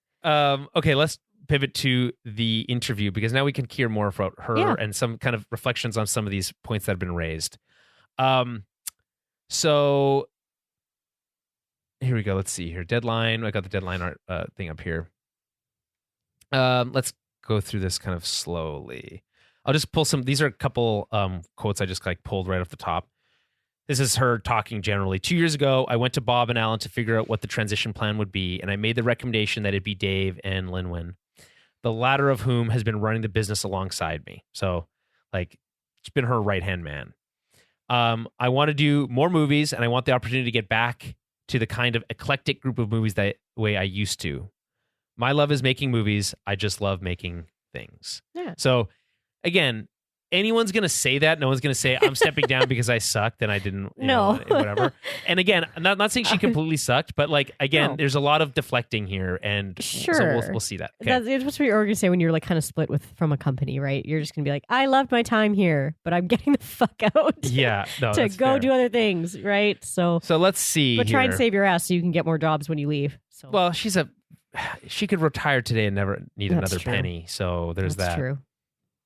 Okay, let's pivot to the interview, because now we can hear more about her and some kind of reflections on some of these points that have been raised. So here we go. Let's see here. Deadline. I got the deadline art thing up here. Let's go through this kind of slowly. I'll just pull some. These are a couple quotes I just pulled right off the top. This is her talking generally. 2 years ago, I went to Bob and Alan to figure out what the transition plan would be, and I made the recommendation that it be Dave and Lynwen, the latter of whom has been running the business alongside me. So, it's been her right-hand man. I want to do more movies, and I want the opportunity to get back to the kind of eclectic group of movies that way I used to. My love is making movies. I just love making things. Yeah. So, again... Anyone's going to say that. No one's going to say, I'm stepping down because I sucked and I didn't, whatever. And again, I'm not saying she completely sucked, but there's a lot of deflecting here. And sure. So we'll see that. Okay. That's what you're going to say when you're kind of split from a company, right? You're just going to be I loved my time here, but I'm getting the fuck out. Yeah. No, to go fair. Do other things, right? So let's see. But try and save your ass so you can get more jobs when you leave. So. Well, she could retire today and never need another penny. So there's that. That's true.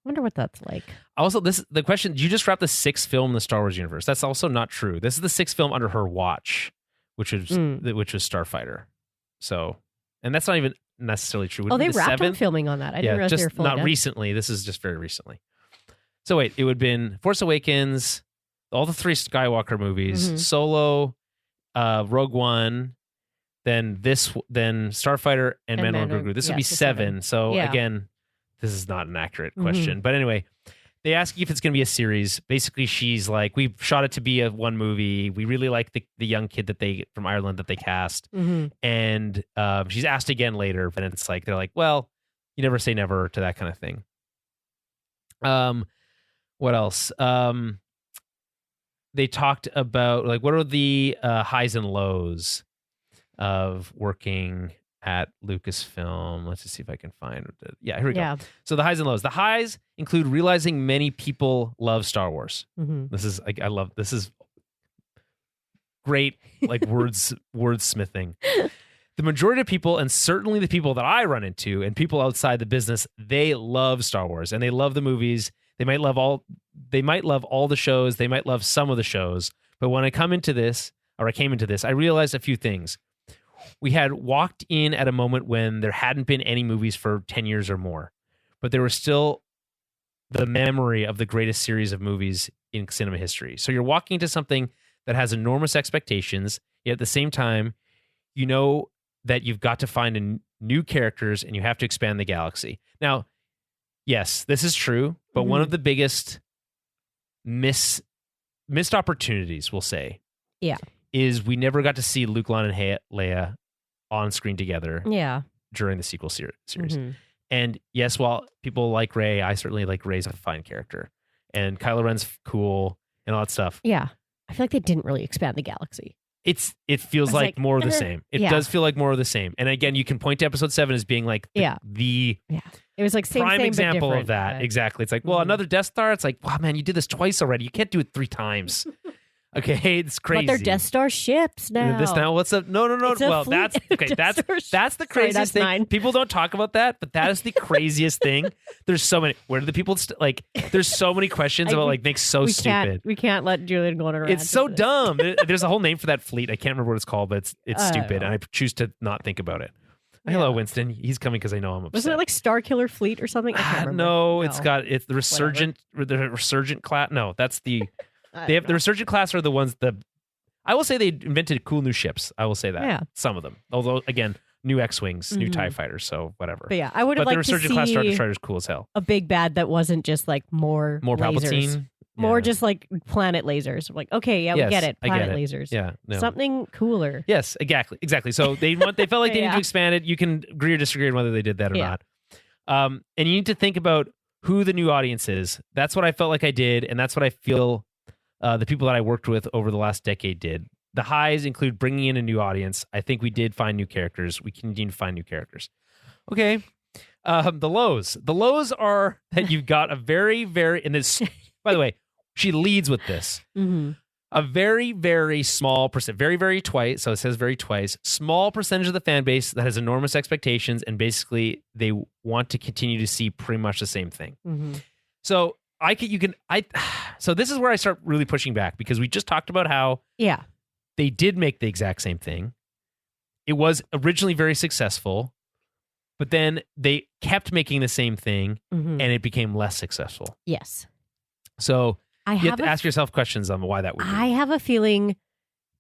Wonder what that's like. Also, the question, you just wrapped the 6th film in the Star Wars universe. That's also not true. This is the 6th film under her watch, which was Starfighter. So, and that's not even necessarily true. They wrapped up filming on that. I didn't realize they were fully not done. Recently. This is just very recently. So wait, it would have been Force Awakens, all the 3 Skywalker movies, Solo, Rogue One, then Starfighter and Mandalorian and Grogu. This would be 7. So again, this is not an accurate question. But anyway, they ask if it's going to be a series. Basically, she's like, we've shot it to be a one movie. We really like the young kid from Ireland that they cast. And she's asked again later, but it's like, they're like, well, you never say never to that kind of thing. What else? They talked about like, what are the highs and lows of working at Lucasfilm. Let's just see if I can find it. Yeah, here we go. So the highs and lows. The highs include realizing many people love Star Wars. This is I love this is great, like wordsmithing. The majority of people, and certainly the people that I run into and people outside the business, they love Star Wars and they love the movies. They might love all the shows. They might love some of the shows. But when I came into this, I realized a few things. We had walked in at a moment when there hadn't been any movies for 10 years or more, but there was still the memory of the greatest series of movies in cinema history. So you're walking into something that has enormous expectations, yet at the same time, you know that you've got to find new characters and you have to expand the galaxy. Now, yes, this is true, but one of the biggest missed opportunities, we'll say, is we never got to see Luke, Lon, and Leia on screen together during the sequel series. And yes, while people like Rey, I certainly like Rey's a fine character. And Kylo Ren's cool and all that stuff. Yeah. I feel like they didn't really expand the galaxy. It feels like more of the same. It does feel like more of the same. And again, you can point to episode 7 as being like the it was like same, prime example of that. But... Exactly. It's like, well, another Death Star. It's like, wow, man, you did this twice already. You can't do it 3 times. Okay, it's crazy. But they're Death Star ships now. What's up? No. Well, that's okay. That's the craziest thing. 9. People don't talk about that, but that is the craziest thing. There's so many. Where do the people there's so many questions about things so stupid. We can't let Julian go on around. It's so dumb. There's a whole name for that fleet. I can't remember what it's called, but it's stupid, and I choose to not think about it. Hello, Winston. He's coming because I know I'm upset. Wasn't it like Star Killer Fleet or something? I can't remember. No, it's the resurgent class. No, that's the. They have the resurgent class are the ones I will say they invented cool new ships. I will say that. Yeah. Some of them. Although again, new X-Wings, new TIE fighters, so whatever. But yeah, I would have liked to see the resurgent class Star Destroyer is cool as hell. A big bad that wasn't just like more lasers. Palpatine. More just like planet lasers. Like, okay, we get it. Planet lasers. Yeah. No. Something cooler. Yes, exactly. So they felt like they need to expand it. You can agree or disagree on whether they did that or not. And you need to think about who the new audience is. That's what I felt like I did, and that's what I feel the people that I worked with over the last decade did. The highs include bringing in a new audience. I think we did find new characters. We continue to find new characters. Okay. The lows are that you've got a very, very, and this, by the way, she leads with this. A very, very small percent, very, very twice. So it says very twice, small percentage of the fan base that has enormous expectations. And basically they want to continue to see pretty much the same thing. So so this is where I start really pushing back, because we just talked about how they did make the exact same thing. It was originally very successful, but then they kept making the same thing and it became less successful. Yes. So you have to ask yourself questions on why that would be. I have a feeling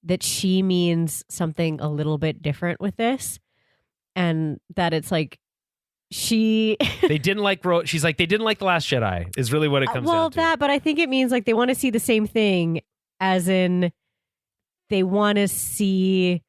that she means something a little bit different with this, and that it's like they didn't like she's like, they didn't like The Last Jedi is really what it comes down to. But I think it means like they want to see the same thing, as in they want to see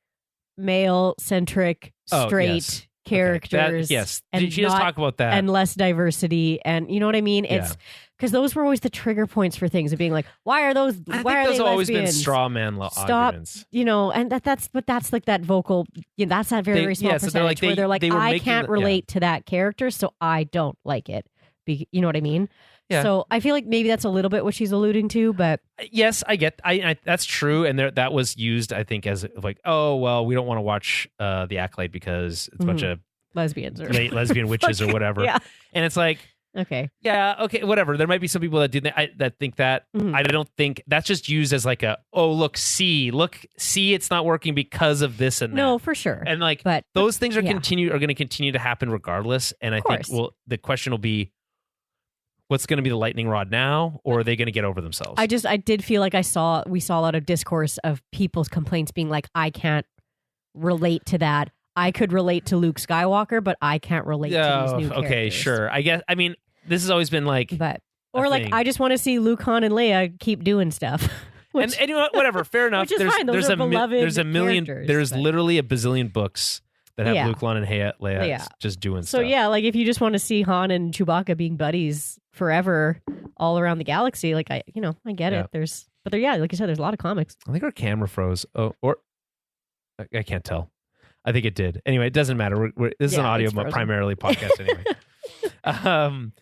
male-centric, straight characters. And she does talk about that. And less diversity. And you know what I mean? It's because those were always the trigger points for things of being like, why are those? I why think are those they have always lesbians? been straw man arguments. And that's like that vocal. That's that very small percentage where they're like, I can't relate to that character, so I don't like it. You know what I mean? Yeah. So I feel like maybe that's a little bit what she's alluding to, but yes, I get. I that's true, and that was used, I think, as like, oh well, we don't want to watch The Acolyte because it's a bunch of lesbians or lesbian witches or whatever. And it's like, okay, whatever. There might be some people that do that think that. I don't think that's just used as like look, see, it's not working because of this and that. No, for sure. And like, but those things are going to continue to happen regardless. And I think the question will be, what's going to be the lightning rod now, or are they going to get over themselves? I did feel like we saw a lot of discourse of people's complaints being like, I can't relate to that. I could relate to Luke Skywalker, but I can't relate to these new characters. Okay, sure. I guess, I mean, this has always been like, but Or like, thing. I just want to see Luke, Han, and Leia keep doing stuff. And you know what? Whatever, fair enough. Which is fine. Those are beloved there's a million. characters, There's but- literally a bazillion books that have Luke, Han, and Leia just doing So stuff. yeah, like if you just want to see Han and Chewbacca being buddies forever all around the galaxy, like I get it. But like you said, there's a lot of comics. I think our camera froze. Oh, or I can't tell. I think it did. Anyway, it doesn't matter. This is an audio it's frozen. primarily podcast anyway.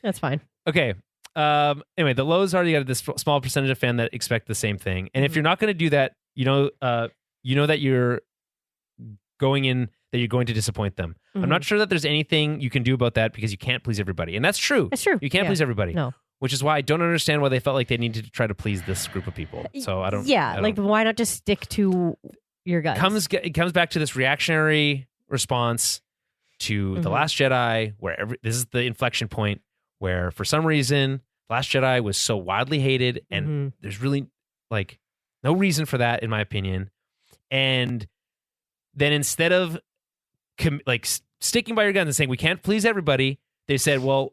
That's fine. Okay. Anyway, the Lowe's already got this small percentage of fan that expect the same thing. And if you're not going to do that, you know that you're going to disappoint them. I'm not sure that there's anything you can do about that because you can't please everybody. And that's true. It's true. You can't please everybody. No. Which is why I don't understand why they felt like they needed to try to please this group of people. So I don't. Yeah, I don't, like why not just stick to your guts? It comes back to this reactionary response to The Last Jedi, where this is the inflection point where for some reason The Last Jedi was so widely hated, and there's really like no reason for that, in my opinion. And then instead of sticking by your guns and saying we can't please everybody, they said, well,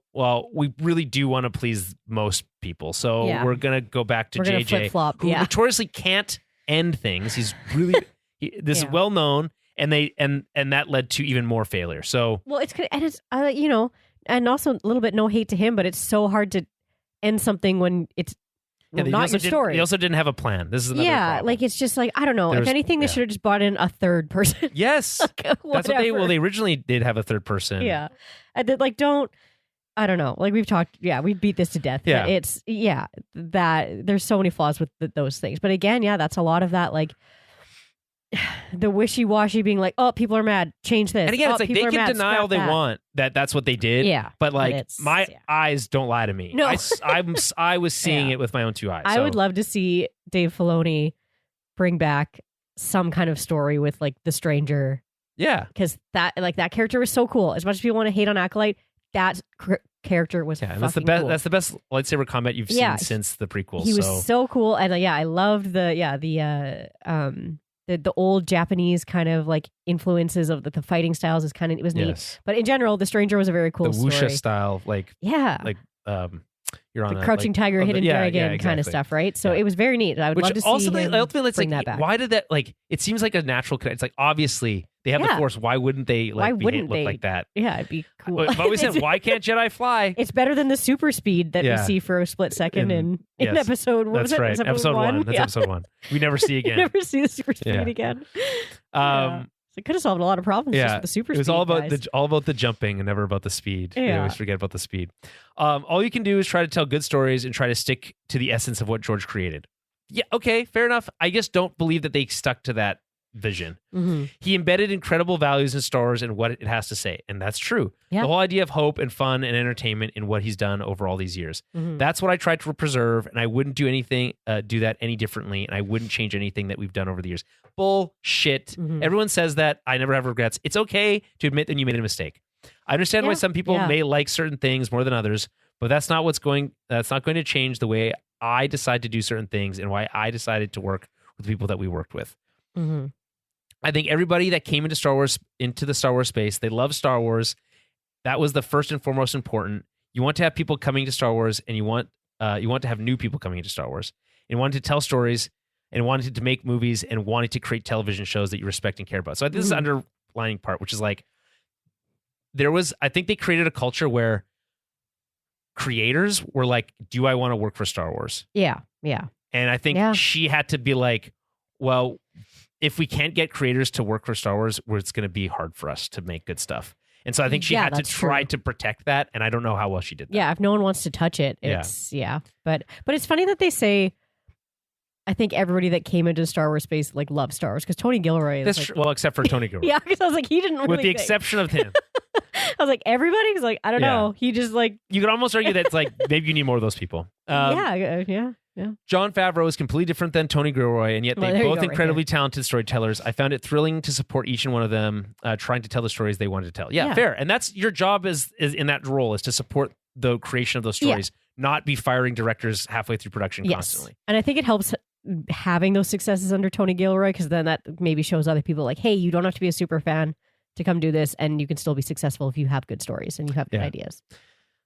we really do want to please most people, so we're gonna go back to JJ, flip-flop, who notoriously can't end things. He's really this is well known, and that led to even more failure. So it's and also a little bit no hate to him, but it's so hard to end something when it's not your story. He also didn't have a plan. This is another problem. Like it's just like I don't know. If anything, they should have just brought in a third person. Yes, that's what they. Well, they originally did have a third person. Yeah, and then, I don't know. Like we've talked. Yeah, we beat this to death. Yeah, but it's that there's so many flaws with those things. But again, that's a lot of that like. The wishy-washy being like, oh, people are mad, change this. And again, it's like they can deny all they that. want that's what they did. Yeah, but my eyes don't lie to me. No. I was seeing it with my own two eyes. I would love to see Dave Filoni bring back some kind of story with like the stranger. Yeah, because that character was so cool. As much as people want to hate on Acolyte, that character was and that's the best. Cool. That's the best lightsaber combat you've seen since the prequels. He was so cool, and I loved the old Japanese kind of like influences of the fighting styles it was neat. Yes. But in general, the stranger was a very cool the story. wuxia style, you're on the crouching tiger, hidden dragon exactly. kind of stuff, right? So it was very neat. I would love to see him bring that back. Why did that it seems like a natural connection. It's like obviously they have the Force. Why wouldn't they look like that? Yeah, it'd be cool. I've always said, why can't Jedi fly? It's better than the super speed that we see for a split second in episode. What was it? Right. Episode 1. That's episode 1. We never see again. Never see the super speed again. So it could have solved a lot of problems just with the super speed. It was all about the jumping and never about the speed. Yeah. We always forget about the speed. All you can do is try to tell good stories and try to stick to the essence of what George created. Yeah, okay, fair enough. I just don't believe that they stuck to that vision. He embedded incredible values in Star Wars and what it has to say, and that's true. The whole idea of hope and fun and entertainment in what he's done over all these years. That's what I tried to preserve, and I wouldn't do that any differently, and I wouldn't change anything that we've done over the years. Bullshit. Everyone says that. I never have regrets. It's okay to admit that you made a mistake. I understand why some people may like certain things more than others, but that's not going to change the way I decide to do certain things and why I decided to work with the people that we worked with. I think everybody that came into the Star Wars space, they love Star Wars. That was the first and foremost important. You want to have people coming to Star Wars, and you want to have new people coming into Star Wars, and wanted to tell stories, and wanted to make movies, and wanted to create television shows that you respect and care about. So I think this is the underlining part, which is like I think they created a culture where creators were like, do I want to work for Star Wars? Yeah. And I think she had to be like, well, if we can't get creators to work for Star Wars, it's going to be hard for us to make good stuff. And so I think she had to try to protect that, and I don't know how well she did that. Yeah, if no one wants to touch it, it's But it's funny that they say, I think everybody that came into Star Wars space loves Star Wars, because Tony Gilroy is true. Well, except for Tony Gilroy. Yeah, because I was like, he didn't really with the exception of him. I was like, everybody was like, I don't know. He just you could almost argue that it's like maybe you need more of those people. Yeah. Jon Favreau is completely different than Tony Gilroy, and yet they're both incredibly talented storytellers. I found it thrilling to support each and one of them trying to tell the stories they wanted to tell. Yeah, fair. And that's your job is in that role, is to support the creation of those stories, not be firing directors halfway through production constantly. And I think it helps having those successes under Tony Gilroy, because then that maybe shows other people like, hey, you don't have to be a super fan to come do this, and you can still be successful if you have good stories and you have good ideas.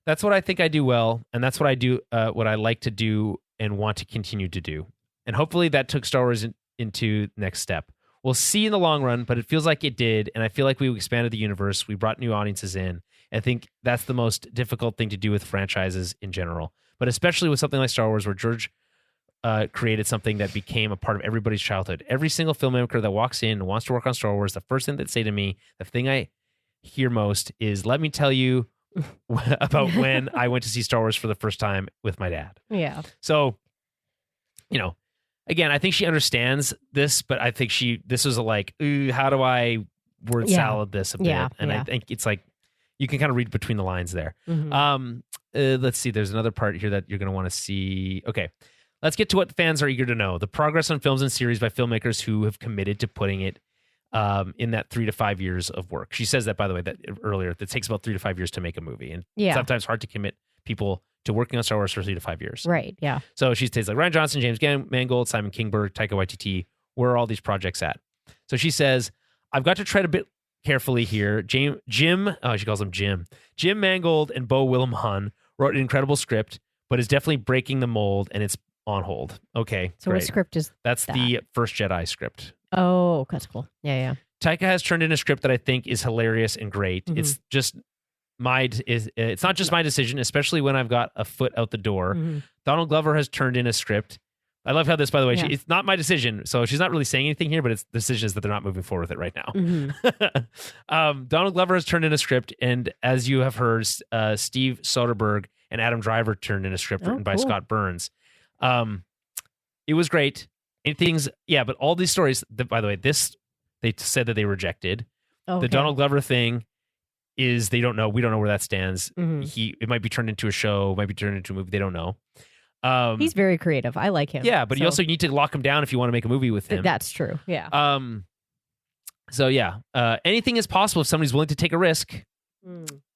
That's what I think I do well, and that's what I do. What I like to do and want to continue to do, and hopefully that took Star Wars into next step. We'll see in the long run, but it feels like it did, and I feel like we expanded the universe. We brought new audiences in. I think that's the most difficult thing to do with franchises in general, but especially with something like Star Wars, where George created something that became a part of everybody's childhood. Every single filmmaker that walks in and wants to work on Star Wars, the first thing they say to me, the thing I hear most is, let me tell you about when I went to see Star Wars for the first time with my dad. Yeah. So, again, I think she understands this, but I think this was like, how do I word salad this a bit? Yeah, and I think it's like, you can kind of read between the lines there. Mhm. Let's see. There's another part here that you're going to want to see. Okay. Let's get to what fans are eager to know. The progress on films and series by filmmakers who have committed to putting it in that 3 to 5 years of work. She says that, by the way, that earlier, that takes about 3 to 5 years to make a movie. And sometimes hard to commit people to working on Star Wars for 3 to 5 years. Right, yeah. So she states like Rian Johnson, James Mangold, Simon Kinberg, Taika Waititi, where are all these projects at? So she says, I've got to tread a bit carefully here. Jim, she calls him Jim. Jim Mangold and Bo Willimon wrote an incredible script, but is definitely breaking the mold, and it's on hold. Okay, So great. what script is That's that? the First Jedi script. Oh, that's cool. Yeah. Taika has turned in a script that I think is hilarious and great. Mhm. It's just it's not just my decision, especially when I've got a foot out the door. Mhm. Donald Glover has turned in a script. I love how this, by the way, Yeah. it's not my decision. So she's not really saying anything here, but it's the decision is that they're not moving forward with it right now. Mhm. Donald Glover has turned in a script. And as you have heard, Steve Soderbergh and Adam Driver turned in a script written by cool. Scott Burns. It was great. But all these stories, by the way, they said that they rejected. Okay. The Donald Glover thing is they don't know. We don't know where that stands. Mhm. It might be turned into a show, might be turned into a movie. They don't know. He's very creative. I like him. Yeah, but you also need to lock him down if you want to make a movie with him. That's true. Yeah. Anything is possible if somebody's willing to take a risk.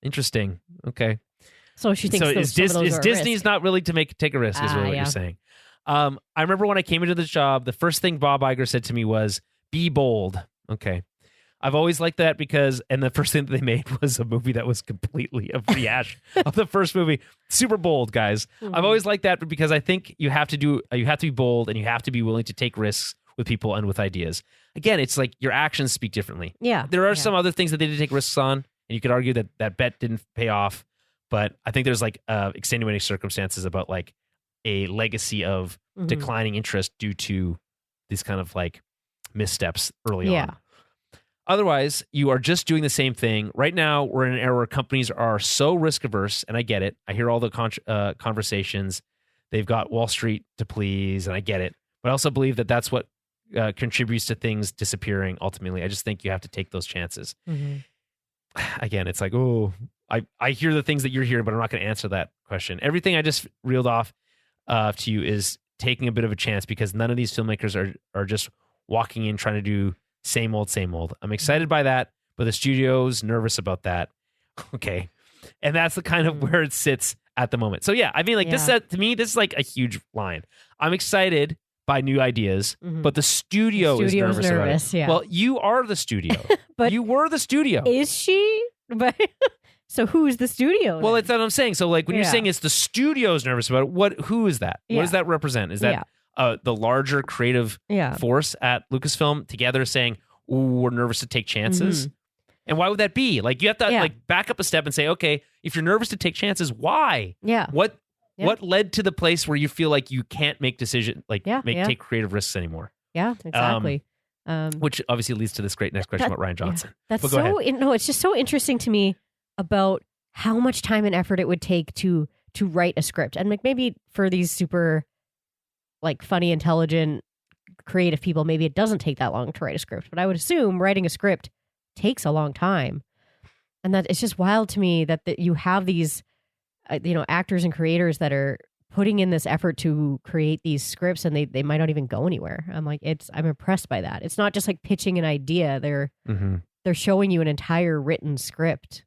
Interesting. Okay. So she thinks So those, some of those are a Disney's risk. not willing to take a risk, is really what yeah. you're saying. I remember when I came into the job, the first thing Bob Iger said to me was, be bold. Okay. I've always liked that and the first thing that they made was a movie that was completely a rehash of the first movie. Super bold, guys. Mhm. I've always liked that because I think you have to be bold and you have to be willing to take risks with people and with ideas. Again, it's like your actions speak differently. Yeah. There are some other things that they did take risks on, and you could argue that that bet didn't pay off. But I think there's like extenuating circumstances about like a legacy of Mhm. declining interest due to these kind of like missteps early Yeah. on. Otherwise, you are just doing the same thing. Right now, we're in an era where companies are so risk averse, and I get it. I hear all the conversations. They've got Wall Street to please, and I get it. But I also believe that that's what contributes to things disappearing ultimately. I just think you have to take those chances. Mhm. Again, it's like, I hear the things that you're hearing, but I'm not going to answer that question. Everything I just reeled off to you is taking a bit of a chance because none of these filmmakers are just walking in trying to do same old, same old. I'm excited by that, but the studio's nervous about that. Okay. And that's the kind of where it sits at the moment. So yeah, I mean, like this, to me, this is like a huge line. I'm excited by new ideas, Mhm. but the studio is Studio's nervous about it. yeah. Well, you are the studio. But you were the studio. is she? But so who's the studio? Well, then? it's what I'm saying. So like when you're Yeah. saying it's the studio's nervous about it, who is that? What Yeah. does that represent? Is that the larger creative yeah. force at Lucasfilm together saying, ooh, we're nervous to take chances? And why would that be? Like you have to like back up a step and say, okay, if you're nervous to take chances, why? Yeah. What led to the place where you feel like you can't make decisions, like take creative risks anymore? Yeah, exactly. Which obviously leads to this great next question about Rian Johnson. That's But go ahead. no, it's just so interesting to me about how much time and effort it would take to write a script. And like maybe for these super like funny, intelligent, creative people, maybe it doesn't take that long to write a script. But I would assume writing a script takes a long time. And that it's just wild to me that you have these actors and creators that are putting in this effort to create these scripts and they might not even go anywhere. I'm impressed by that. It's not just like pitching an idea. They're showing you an entire written script.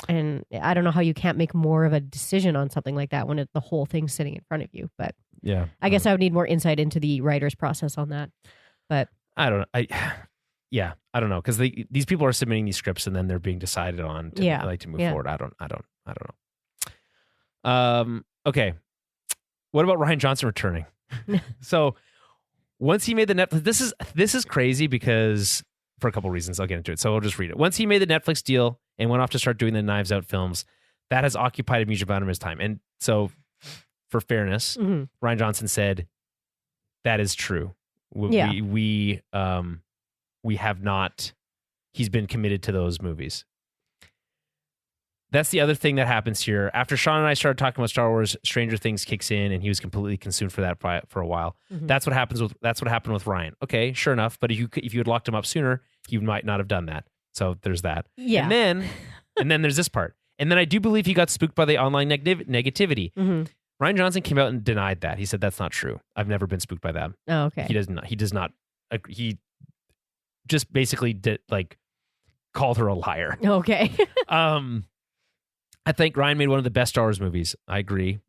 And I don't know how you can't make more of a decision on something like that when the whole thing's sitting in front of you. But yeah, I guess I would need more insight into the writer's process on that. But I don't know. I don't know, because these people are submitting these scripts and then they're being decided on to move forward. I don't know. Okay. What about Rian Johnson returning? So once he made the Netflix, this is crazy because for a couple reasons, I'll get into it. So I'll just read it. Once he made the Netflix deal and went off to start doing the Knives Out films, that has occupied a huge amount of his time. And so for fairness, Rian Johnson said that is true. We have not. He's been committed to those movies. That's the other thing that happens here. After Sean and I started talking about Star Wars, Stranger Things kicks in, and he was completely consumed for that for a while. That's what happened with Ryan. Okay, sure enough. But if you had locked him up sooner, you might not have done that. So there's that. Yeah. And then there's this part. And then I do believe he got spooked by the online negativity. Rian Johnson came out and denied that. He said that's not true. I've never been spooked by that. Oh, okay. He does not. He just basically called her a liar. Okay. I think Ryan made one of the best Star Wars movies. I agree.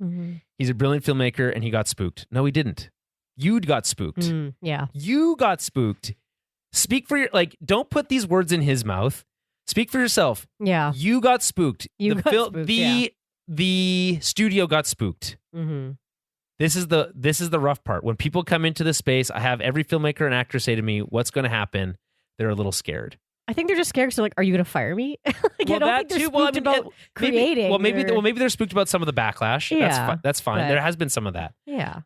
He's a brilliant filmmaker, and he got spooked. No, he didn't. You got spooked. Yeah. You got spooked. Speak for your don't put these words in his mouth. Speak for yourself. Yeah. You got spooked. Spooked, the studio got spooked. This is the rough part. When people come into this space, I have every filmmaker and actor say to me, "What's going to happen?" They're a little scared. I think they're just scared. So, are you going to fire me? Well, I don't that think they're too. Well, I mean, about creating. Maybe they're spooked about some of the backlash. Yeah, that's fine. but, There has been some of that. Yeah.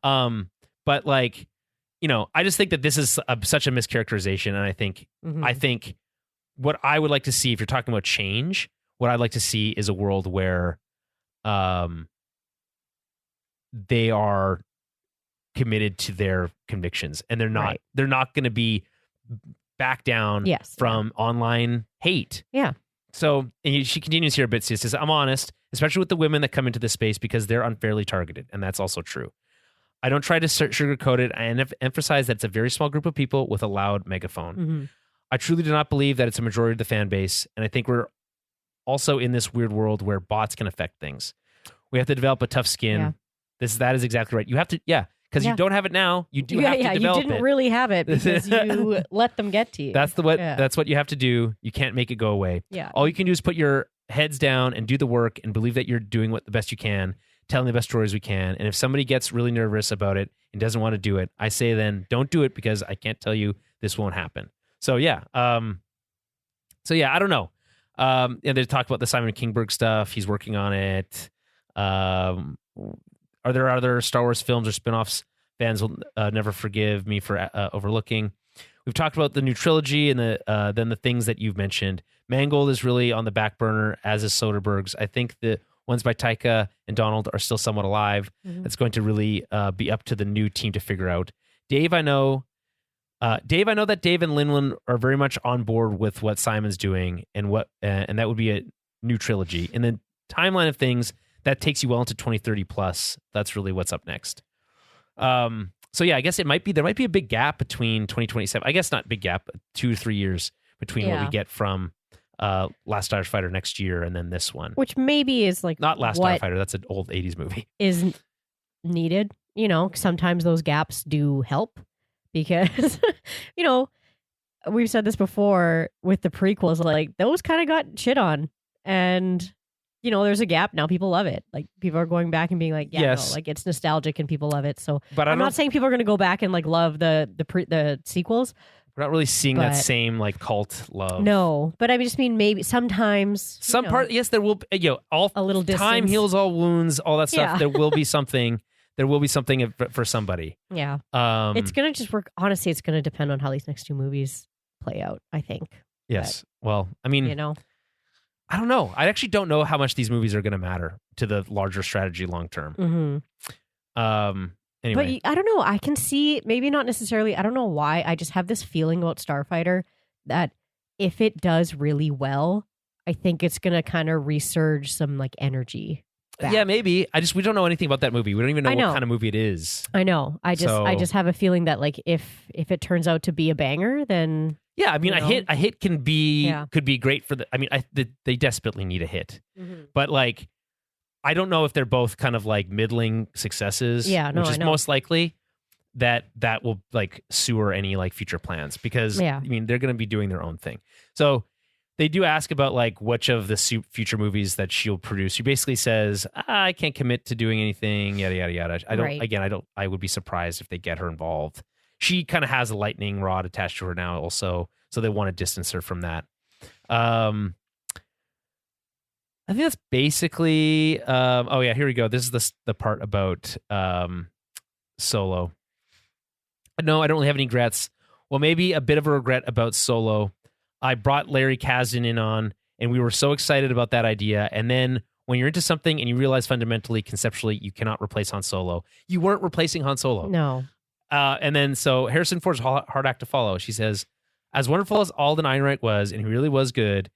But I just think that this is such a mischaracterization, and I think what I would like to see, if you're talking about change, what I'd like to see is a world where, they are committed to their convictions, and they're not going to be back down from online hate. Yeah. So she continues here a bit. She says, I'm honest, especially with the women that come into this space because they're unfairly targeted. And that's also true. I don't try to sugarcoat it. I emphasize that it's a very small group of people with a loud megaphone. I truly do not believe that it's a majority of the fan base. And I think we're also in this weird world where bots can affect things. We have to develop a tough skin. That is exactly right. You have to, because you don't have it now. You do have to develop it. You didn't really have it because you let them get to you. That's what you have to do. You can't make it go away. Yeah. All you can do is put your heads down and do the work and believe that you're doing the best you can, telling the best stories we can. And if somebody gets really nervous about it and doesn't want to do it, I say then don't do it because I can't tell you this won't happen. So I don't know. And they talk about the Simon Kingberg stuff. He's working on it. Are there other Star Wars films or spinoffs fans will never forgive me for overlooking? We've talked about the new trilogy and then the things that you've mentioned. Mangold is really on the back burner, as is Soderbergh's. I think the ones by Taika and Donald are still somewhat alive. It's going to really be up to the new team to figure out. Dave, I know that Dave and Lynwen are very much on board with what Simon's doing, and that would be a new trilogy. In the timeline of things, that takes you well into 2030 plus. That's really what's up next. So I guess there might be a big gap between 2027. I guess not big gap, 2 to 3 years between what we get from Last Starfighter next year and then this one. Which maybe is not Last Starfighter. That's an old 80s movie. Is needed. Sometimes those gaps do help because, we've said this before with the prequels, those kind of got shit on. And there's a gap now. People love it. People are going back and being like, it's nostalgic and people love it. So, but I'm not saying people are going to go back and love the sequels. We're not really seeing that same cult love. No, but I just mean maybe sometimes yes, there will. A little distance. Time heals all wounds. All that stuff. Yeah. There will be something. There will be something for somebody. Yeah. It's gonna just work. Honestly, it's gonna depend on how these next 2 movies play out, I think. Yes. But, well, I mean, I don't know. I actually don't know how much these movies are going to matter to the larger strategy long term. Anyway. But I don't know. I can see, maybe not necessarily, I don't know why. I just have this feeling about Starfighter that if it does really well, I think it's going to kind of resurge some energy back. Yeah, maybe. We don't know anything about that movie. We don't even know what kind of movie it is. I know. I just have a feeling that if it turns out to be a banger, then... Yeah, I mean, a hit could be great for they desperately need a hit. But I don't know if they're both kind of middling successes. Yeah, no, which is most likely that will sewer any future plans because I mean they're going to be doing their own thing. So they do ask about like which of the future movies that she'll produce. She basically says, I can't commit to doing anything, yada, yada, yada. I would be surprised if they get her involved. She kind of has a lightning rod attached to her now also, so they want to distance her from that. I think that's basically, here we go. This is the part about Solo. No, I don't really have any regrets. Well, maybe a bit of a regret about Solo. I brought Larry Kasdan in on, and we were so excited about that idea. And then when you're into something and you realize fundamentally, conceptually, you cannot replace Han Solo. You weren't replacing Han Solo. No. And then so Harrison Ford's hard act to follow. She says, as wonderful as Alden Ehrenreich was, and he really was good,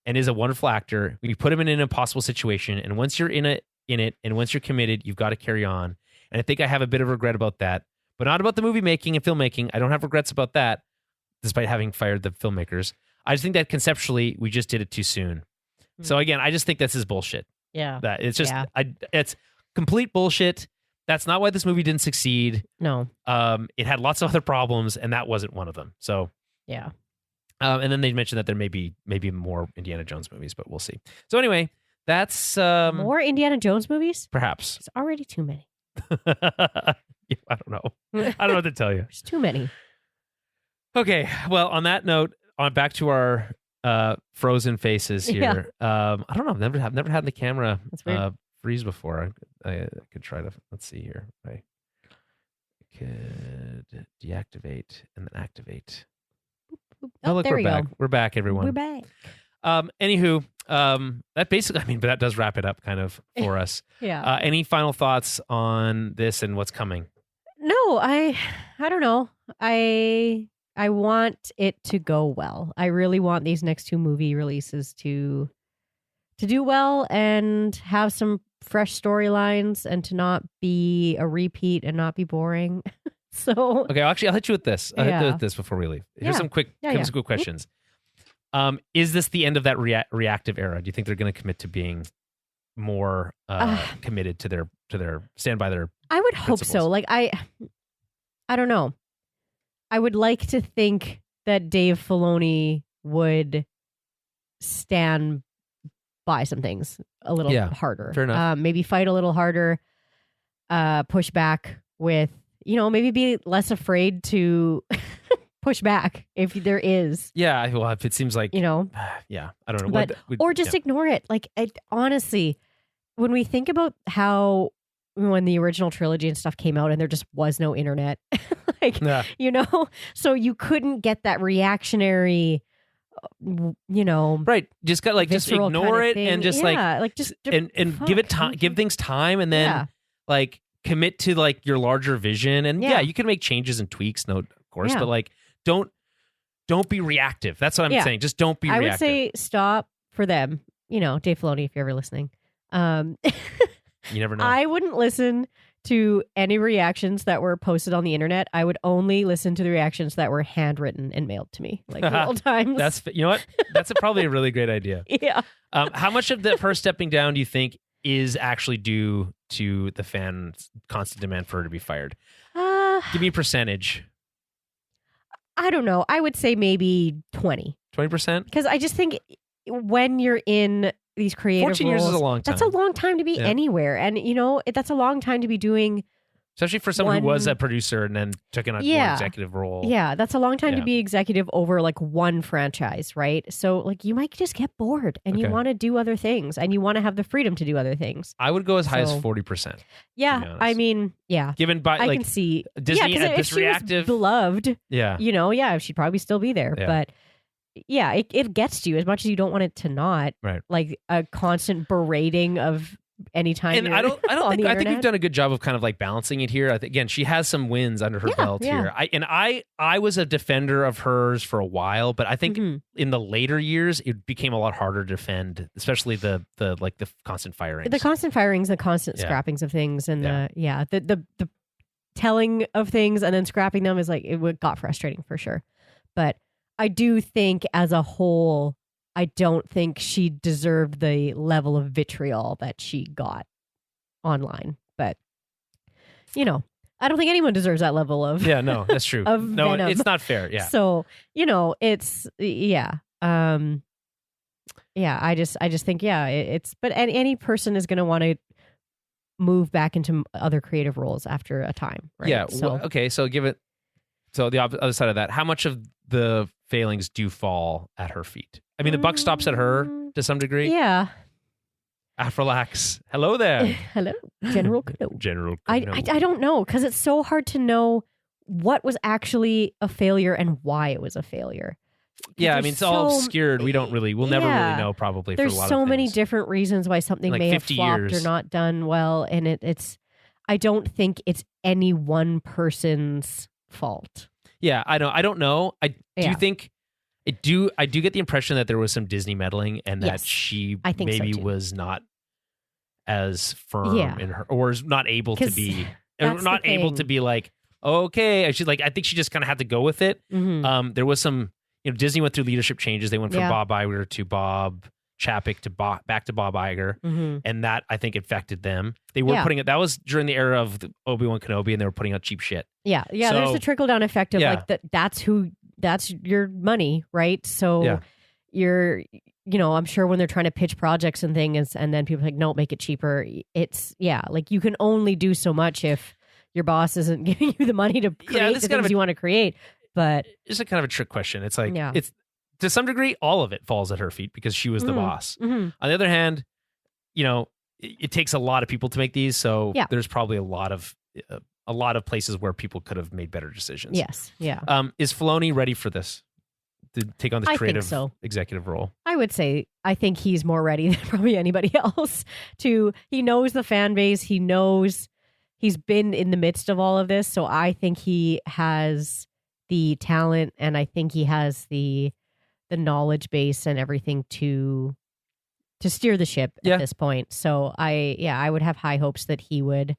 and is a wonderful actor, you put him in an impossible situation, and once you're in it, and once you're committed, you've got to carry on. And I think I have a bit of regret about that, but not about the movie making and filmmaking. I don't have regrets about that, despite having fired the filmmakers. I just think that conceptually, we just did it too soon. So again, I just think this is bullshit. Yeah. That it's just, it's complete bullshit. That's not why this movie didn't succeed. No. It had lots of other problems, and that wasn't one of them. So yeah. And then they mentioned that there may be more Indiana Jones movies, but we'll see. So anyway, that's more Indiana Jones movies. Perhaps it's already too many. I don't know. I don't know what to tell you. There's too many. Okay. Well, on that note, back to our frozen faces here. I don't know. I've never had the camera freeze before. I could try to. Let's see here. I could deactivate and then activate. Oh, look, there we're we back. go. We're back, everyone. We're back. Anywho, that basically, but that does wrap it up kind of for us. Yeah. Any final thoughts on this and what's coming? No, I don't know. I want it to go well. I really want these next two movie releases to do well and have some fresh storylines and to not be a repeat and not be boring. So okay, actually, I'll hit you with this. I'll hit you with this before we leave. Here's some quick questions. Is this the end of that reactive era? Do you think they're going to commit to being more committed to their stand by their? I would hope principles? so. Like I don't know. I would like to think that Dave Filoni would stand by some things a little harder. Fair enough. Maybe fight a little harder. Push back with, maybe be less afraid to push back if there is. Yeah, well, if it seems like, yeah, I don't know. But, or just ignore it. Like, honestly, when we think about how when the original trilogy and stuff came out and there just was no internet, so you couldn't get that reactionary, right. Just got just ignore it and just and give it time, give things time, and then commit to your larger vision. And you can make changes and tweaks, of course, but don't be reactive. That's what I'm saying. Just don't be reactive. I would say stop for them. Dave Filoni, if you're ever listening. You never know. I wouldn't listen to any reactions that were posted on the internet. I would only listen to the reactions that were handwritten and mailed to me, real times. That's what? That's probably a really great idea. Yeah. How much of her stepping down do you think is actually due to the fans' constant demand for her to be fired? Give me a percentage. I don't know. I would say maybe 20. 20%? Because I just think when you're in these creative 14 years roles, is a long time. That's a long time to be anywhere. And, that's a long time to be doing. Especially for someone who was a producer and then took in a more executive role. Yeah, that's a long time to be executive over one franchise, right? So you might just get bored and you want to do other things and you want to have the freedom to do other things. I would go as high as 40%. Yeah, I mean, given by I can see Disney at this if she reactive, was beloved. Yeah, she'd probably still be there. Yeah. But yeah, it gets to you as much as you don't want it to not. Right, like a constant berating of. Anytime, and I think we've done a good job of kind of balancing it here. I think again, she has some wins under her belt here. I was a defender of hers for a while, but I think in the later years it became a lot harder to defend, especially the constant firings, the constant scrappings of things, and the telling of things and then scrapping them is it got frustrating for sure. But I do think as a whole, I don't think she deserved the level of vitriol that she got online. But, I don't think anyone deserves that level of... Yeah, no, that's true. Of no, venom. It's not fair, yeah. So, it's... Yeah. Yeah, I just think, it's, but any person is going to want to move back into other creative roles after a time, right? Yeah. So, Okay. So the other side of that, how much of the failings do fall at her feet? I mean, the buck stops at her to some degree. yeah. Afrolax, hello there. Hello, General Kuno. General. I don't know, because it's so hard to know what was actually a failure and why it was a failure. Yeah, I mean, it's all obscured. We'll never really know probably. There's for a lot so of many things. different reasons why something Like may have 50 flopped years. or not done well, and it's. I don't think it's any one person's fault. Yeah, I don't know. I do Yeah. think I do get the impression that there was some Disney meddling and that Yes, she I think so, maybe too. was not as firm Yeah. in her, or is not able to 'Cause be, that's the not able thing. to be like, okay. She's like, I think she just kind of had to go with it. Mhm. There was some, Disney went through leadership changes. They went from Yeah. Bob Iger to Bob Chapek to back to Bob Iger. Mhm. And that, I think, affected them. They were Yeah. putting it, that was during the era of the Obi-Wan Kenobi, and they were putting out cheap shit. Yeah. There's So- a trickle down effect of Yeah. like that's your money, right? So Yeah. you're, I'm sure when they're trying to pitch projects and things, and then people are like, no, make it cheaper. It's like you can only do so much if your boss isn't giving you the money to create this the kind of things you want to create. But It's a kind of a trick question. It's like, Yeah. it's to some degree, all of it falls at her feet because she was the boss. mhm. On the other hand, it takes a lot of people to make these, so Yeah. there's probably a lot of places where people could have made better decisions. Yes, yeah, Is Filoni ready for this? To take on this I think creative so. executive role? I would say I think he's more ready than probably anybody else. He knows the fan base. He knows he's been in the midst of all of this, so I think he has the talent, and I think he has the knowledge base and everything to steer the ship Yeah. at this point. So I would have high hopes that he would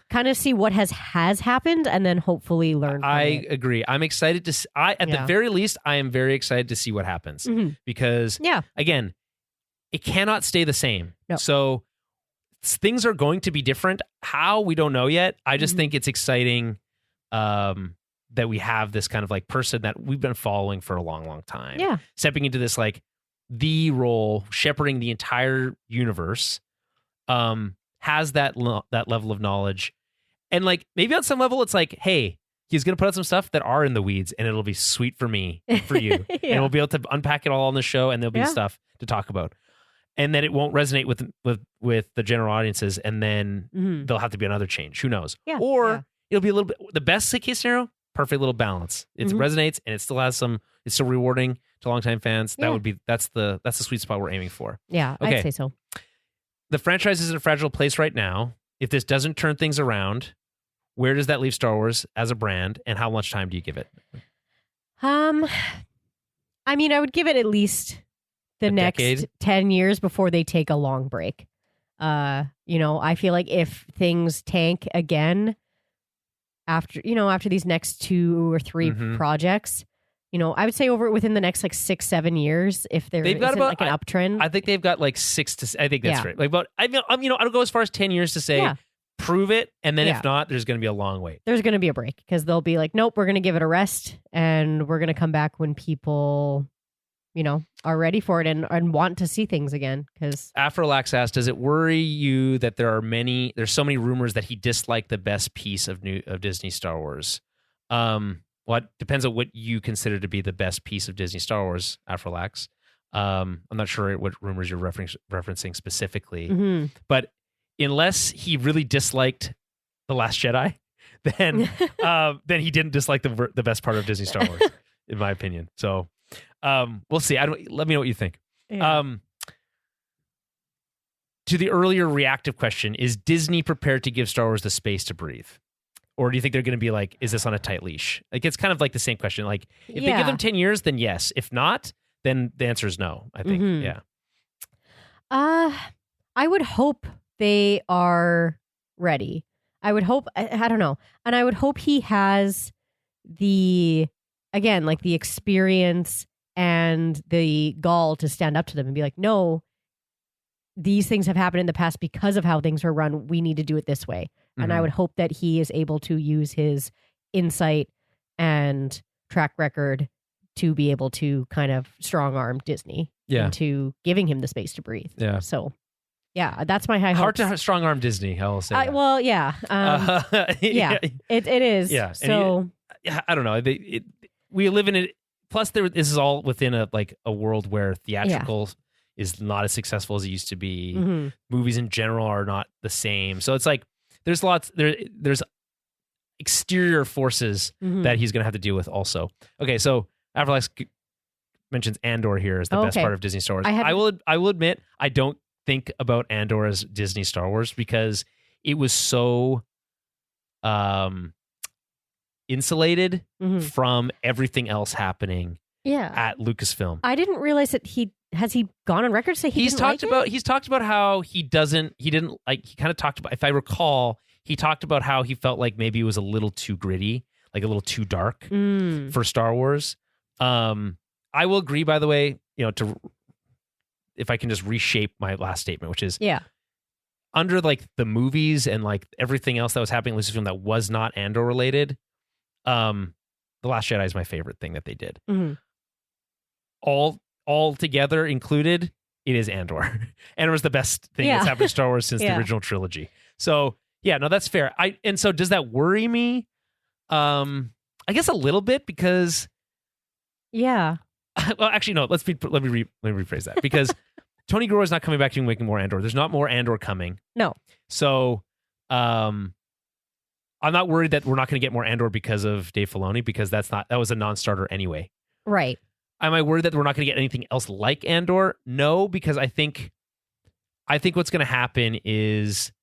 kind of see what has happened and then hopefully learn from I it. agree. I'm excited to. At the Yeah. very least, I am very excited to see what happens Mhm. because, Yeah. again, it cannot stay the same. No. So things are going to be different. How, we don't know yet. I just Mhm. think it's exciting that we have this kind of like person that we've been following for a long, long time. Yeah. Stepping into this like the role, shepherding the entire universe, has that level of knowledge. And like maybe on some level, it's like, hey, he's going to put out some stuff that are in the weeds and it'll be sweet for me, for you. Yeah. And we'll be able to unpack it all on the show and there'll be Yeah. stuff to talk about. And then it won't resonate with the general audiences. And then Mhm. there'll have to be another change. Who knows? Yeah, Or yeah. it'll be a little bit, the best case scenario, perfect little balance. It Mhm. resonates and it still has it's still rewarding to longtime fans. Yeah. That's the sweet spot we're aiming for. Yeah, Okay. I'd say so. The franchise is in a fragile place right now. If this doesn't turn things around, where does that leave Star Wars as a brand, and how much time do you give it? I mean, I would give it at least the A next decade? 10 years before they take a long break. I feel like if things tank again after these next 2 or 3 Mhm. projects, I would say within the next like 6-7 years, if there They've got isn't about- like an uptrend. I think they've got like 6 to. I think that's Yeah. right. Like, but I don't go as far as 10 years to say Yeah. prove it, and then Yeah. if not, there's going to be a long wait. There's going to be a break because they'll be like, nope, we're going to give it a rest and we're going to come back when people, are ready for it and want to see things again. Because Afrolax asked, does it worry you that there's so many rumors that he disliked the best piece of Disney Star Wars? What depends on what you consider to be the best piece of Disney Star Wars, Afrolax. I'm not sure what rumors you're referencing specifically, Mhm. but unless he really disliked The Last Jedi, then he didn't dislike the best part of Disney Star Wars, in my opinion. So we'll see. Let me know what you think. Yeah. To the earlier reactive question, is Disney prepared to give Star Wars the space to breathe? Or do you think they're going to be like, is this on a tight leash? Like, it's kind of like the same question. Like, if they give Yeah. them 10 years, then yes. If not, then the answer is no, I think. Mhm. Yeah. I would hope they are ready. I would hope, I don't know. And I would hope he has the experience and the gall to stand up to them and be like, no, these things have happened in the past because of how things are run. We need to do it this way. And I Mhm. would hope that he is able to use his insight and track record to be able to kind of strong arm Disney into giving him the space to breathe. Yeah. So, yeah, that's my high Hard hopes. to strong arm Disney. I will say. That. Well, yeah. Yeah, it is. Yeah. So I don't know. We live in it. Plus, this is all within a world where theatrical is not as successful as it used to be. Mm-hmm. Movies in general are not the same. So it's like there's there's exterior forces that he's going to have to deal with also. Okay, so Afterlife mentions Andor here as the best part of Disney Star Wars. I will admit I don't think about Andor as Disney Star Wars because it was so insulated from everything else happening at Lucasfilm. I didn't realize that he gone on record to say he's talked about how he kind of talked about, if I recall, he talked about how he felt like maybe it was a little too gritty, like a little too dark for Star Wars. I will agree, by the way, if I can just reshape my last statement, which is under like the movies and like everything else that was happening in Lucasfilm that was not Andor related, The Last Jedi is my favorite thing that they did. All together included, it is Andor. Andor was the best thing that's happened to Star Wars since the original trilogy. So yeah, no, that's fair. And so does that worry me? I guess a little bit because well, actually no. Let me rephrase that because Tony Gilroy is not coming back to making more Andor. There's not more Andor coming. No. So I'm not worried that we're not going to get more Andor because of Dave Filoni because that was a non-starter anyway. Right. Am I worried that we're not going to get anything else like Andor? No, because I think what's going to happen is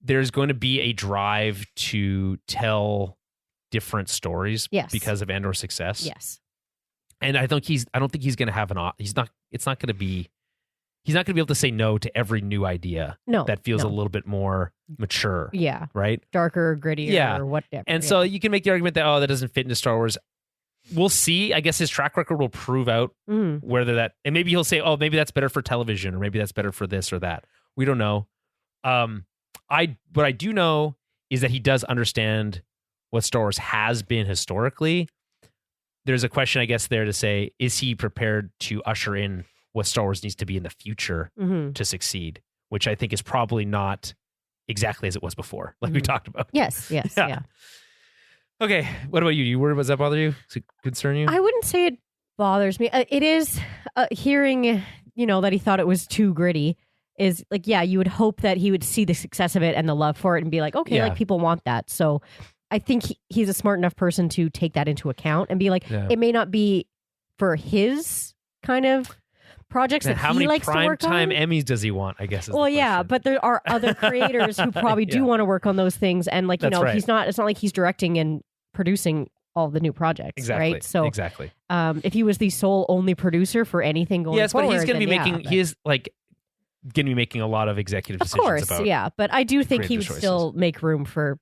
there's going to be a drive to tell different stories because of Andor's success. Yes. And I don't think he's going to have he's not going to be able to say no to every new idea that feels a little bit more mature. Yeah. Right? Darker, grittier, or whatever. And so you can make the argument that, that doesn't fit into Star Wars. We'll see. I guess his track record will prove out whether that, and maybe he'll say, maybe that's better for television, or maybe that's better for this or that. We don't know. What I do know is that he does understand what Star Wars has been historically. There's a question, I guess, there to say, is he prepared to usher in what Star Wars needs to be in the future to succeed? Which I think is probably not exactly as it was before, like we talked about. Yes, yeah. Okay, what about you? You worried? Does that bother you? Does it concern you? I wouldn't say it bothers me. It is hearing, that he thought it was too gritty. Is like, you would hope that he would see the success of it and the love for it and be like, okay, like people want that. So I think he's a smart enough person to take that into account and be like, it may not be for his kind of projects that he likes to work on. How many primetime Emmys does he want, I guess? But there are other creators who probably do want to work on those things. And like, right. it's not like he's directing and producing all the new projects. Exactly. Right. So exactly. If he was the sole only producer for anything going forward. Yes, but he's going to be making, he is like going to be making a lot of executive decisions. Of course, about but I do think he would choices. still make room for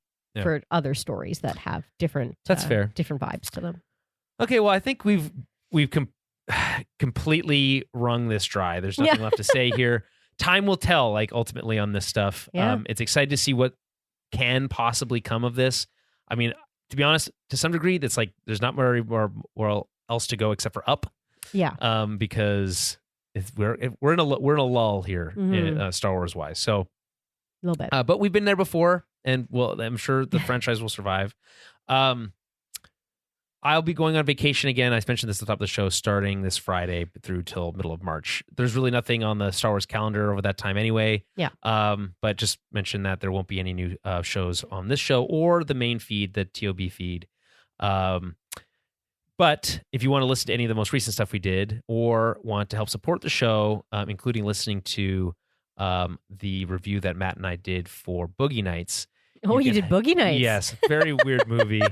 other stories that have different. That's fair. Different vibes to them. Okay, well, I think we've completely wrung this dry. There's nothing left to say here. Time will tell, like ultimately on this stuff. Yeah. It's exciting to see what can possibly come of this. I mean, to be honest, to some degree, that's like there's not more else to go except for up. Yeah. Because we're in a lull here, Star Wars wise. So a little bit, but we've been there before, and I'm sure the franchise will survive. I'll be going on vacation again. I mentioned this at the top of the show, starting this Friday through till middle of March. There's really nothing on the Star Wars calendar over that time anyway. Yeah. But just mention that there won't be any new shows on this show or the main feed, the TOB feed. But if you want to listen to any of the most recent stuff we did or want to help support the show, including listening to the review that Matt and I did for Boogie Nights. Oh, you did Boogie Nights? Yes. Very weird movie.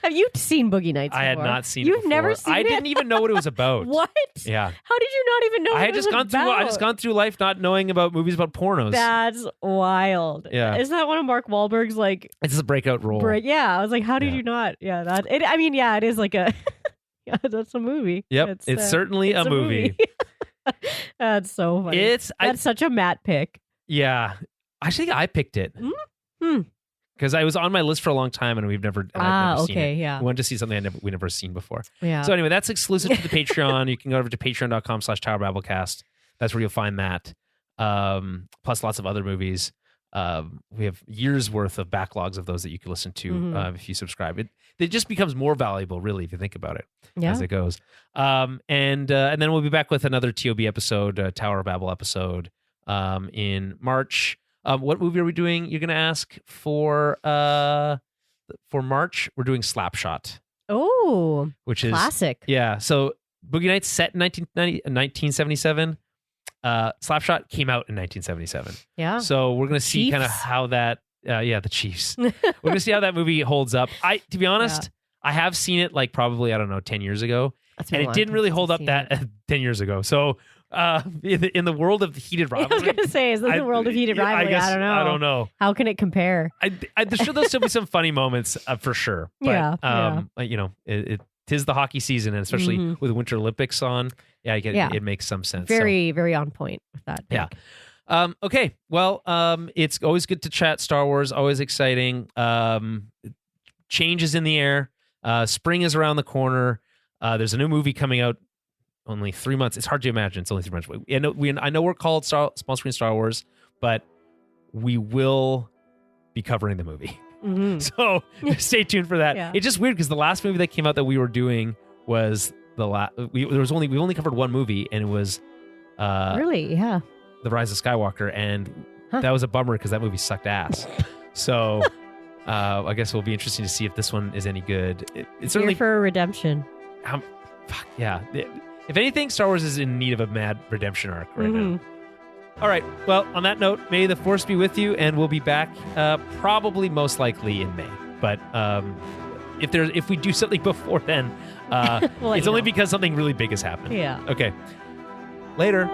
Have you seen Boogie Nights before? I had not seen it You've before. never seen it? I didn't even know what it was about. What? Yeah. How did you not even know what it was about? I just gone through life not knowing about movies about pornos. That's wild. Yeah. Isn't that one of Mark Wahlberg's like... It's a breakout role. I was like, how did you not? Yeah, it is like a... Yeah, that's a movie. Yep, it's certainly a movie. That's so funny. That's such a Matt pick. Yeah. I think I picked it. Mm-hmm. because I was on my list for a long time and I've never seen it. Yeah. We wanted to see something we never seen before. Yeah. So anyway, that's exclusive to the Patreon. You can go over to patreon.com/TowerBabbleCast. That's where you'll find that. Plus lots of other movies. We have years worth of backlogs of those that you can listen to if you subscribe. It just becomes more valuable, really, if you think about it as it goes. And then we'll be back with another TOB episode, Tower of Babel episode in March. What movie are we doing? You're going to ask for March. We're doing Slapshot. Oh, which is classic. Yeah. So Boogie Nights set in 1977. Slapshot came out in 1977. Yeah. So we're going to see kind of how that, the Chiefs. We're going to see how that movie holds up. To be honest, I have seen it like probably, 10 years ago. And it didn't really hold up that 10 years ago. So in the world of heated rivalry. I was going to say, is this the world of heated rivalry? I don't know. I don't know. How can it compare? There's sure there'll still be some funny moments for sure. But, tis the hockey season, and especially with Winter Olympics on. Yeah, it makes some sense. Very, very on point with that. Yeah. Okay. Well, it's always good to chat Star Wars. Always exciting. Change is in the air. Spring is around the corner. There's a new movie coming out. Only 3 months. It's hard to imagine. It's only 3 months. I know we're called Small Screen Star Wars, but we will be covering the movie. Mm-hmm. So stay tuned for that. Yeah. It's just weird because the last movie that came out that we were doing was we only covered one movie, and it was The Rise of Skywalker, and that was a bummer because that movie sucked ass. So I guess it'll be interesting to see if this one is any good. It's certainly here for a redemption. Yeah. If anything, Star Wars is in need of a mad redemption arc right now. All right. Well, on that note, may the Force be with you, and we'll be back probably most likely in May. But if we do something before then, it's only because something really big has happened. Yeah. Okay. Later.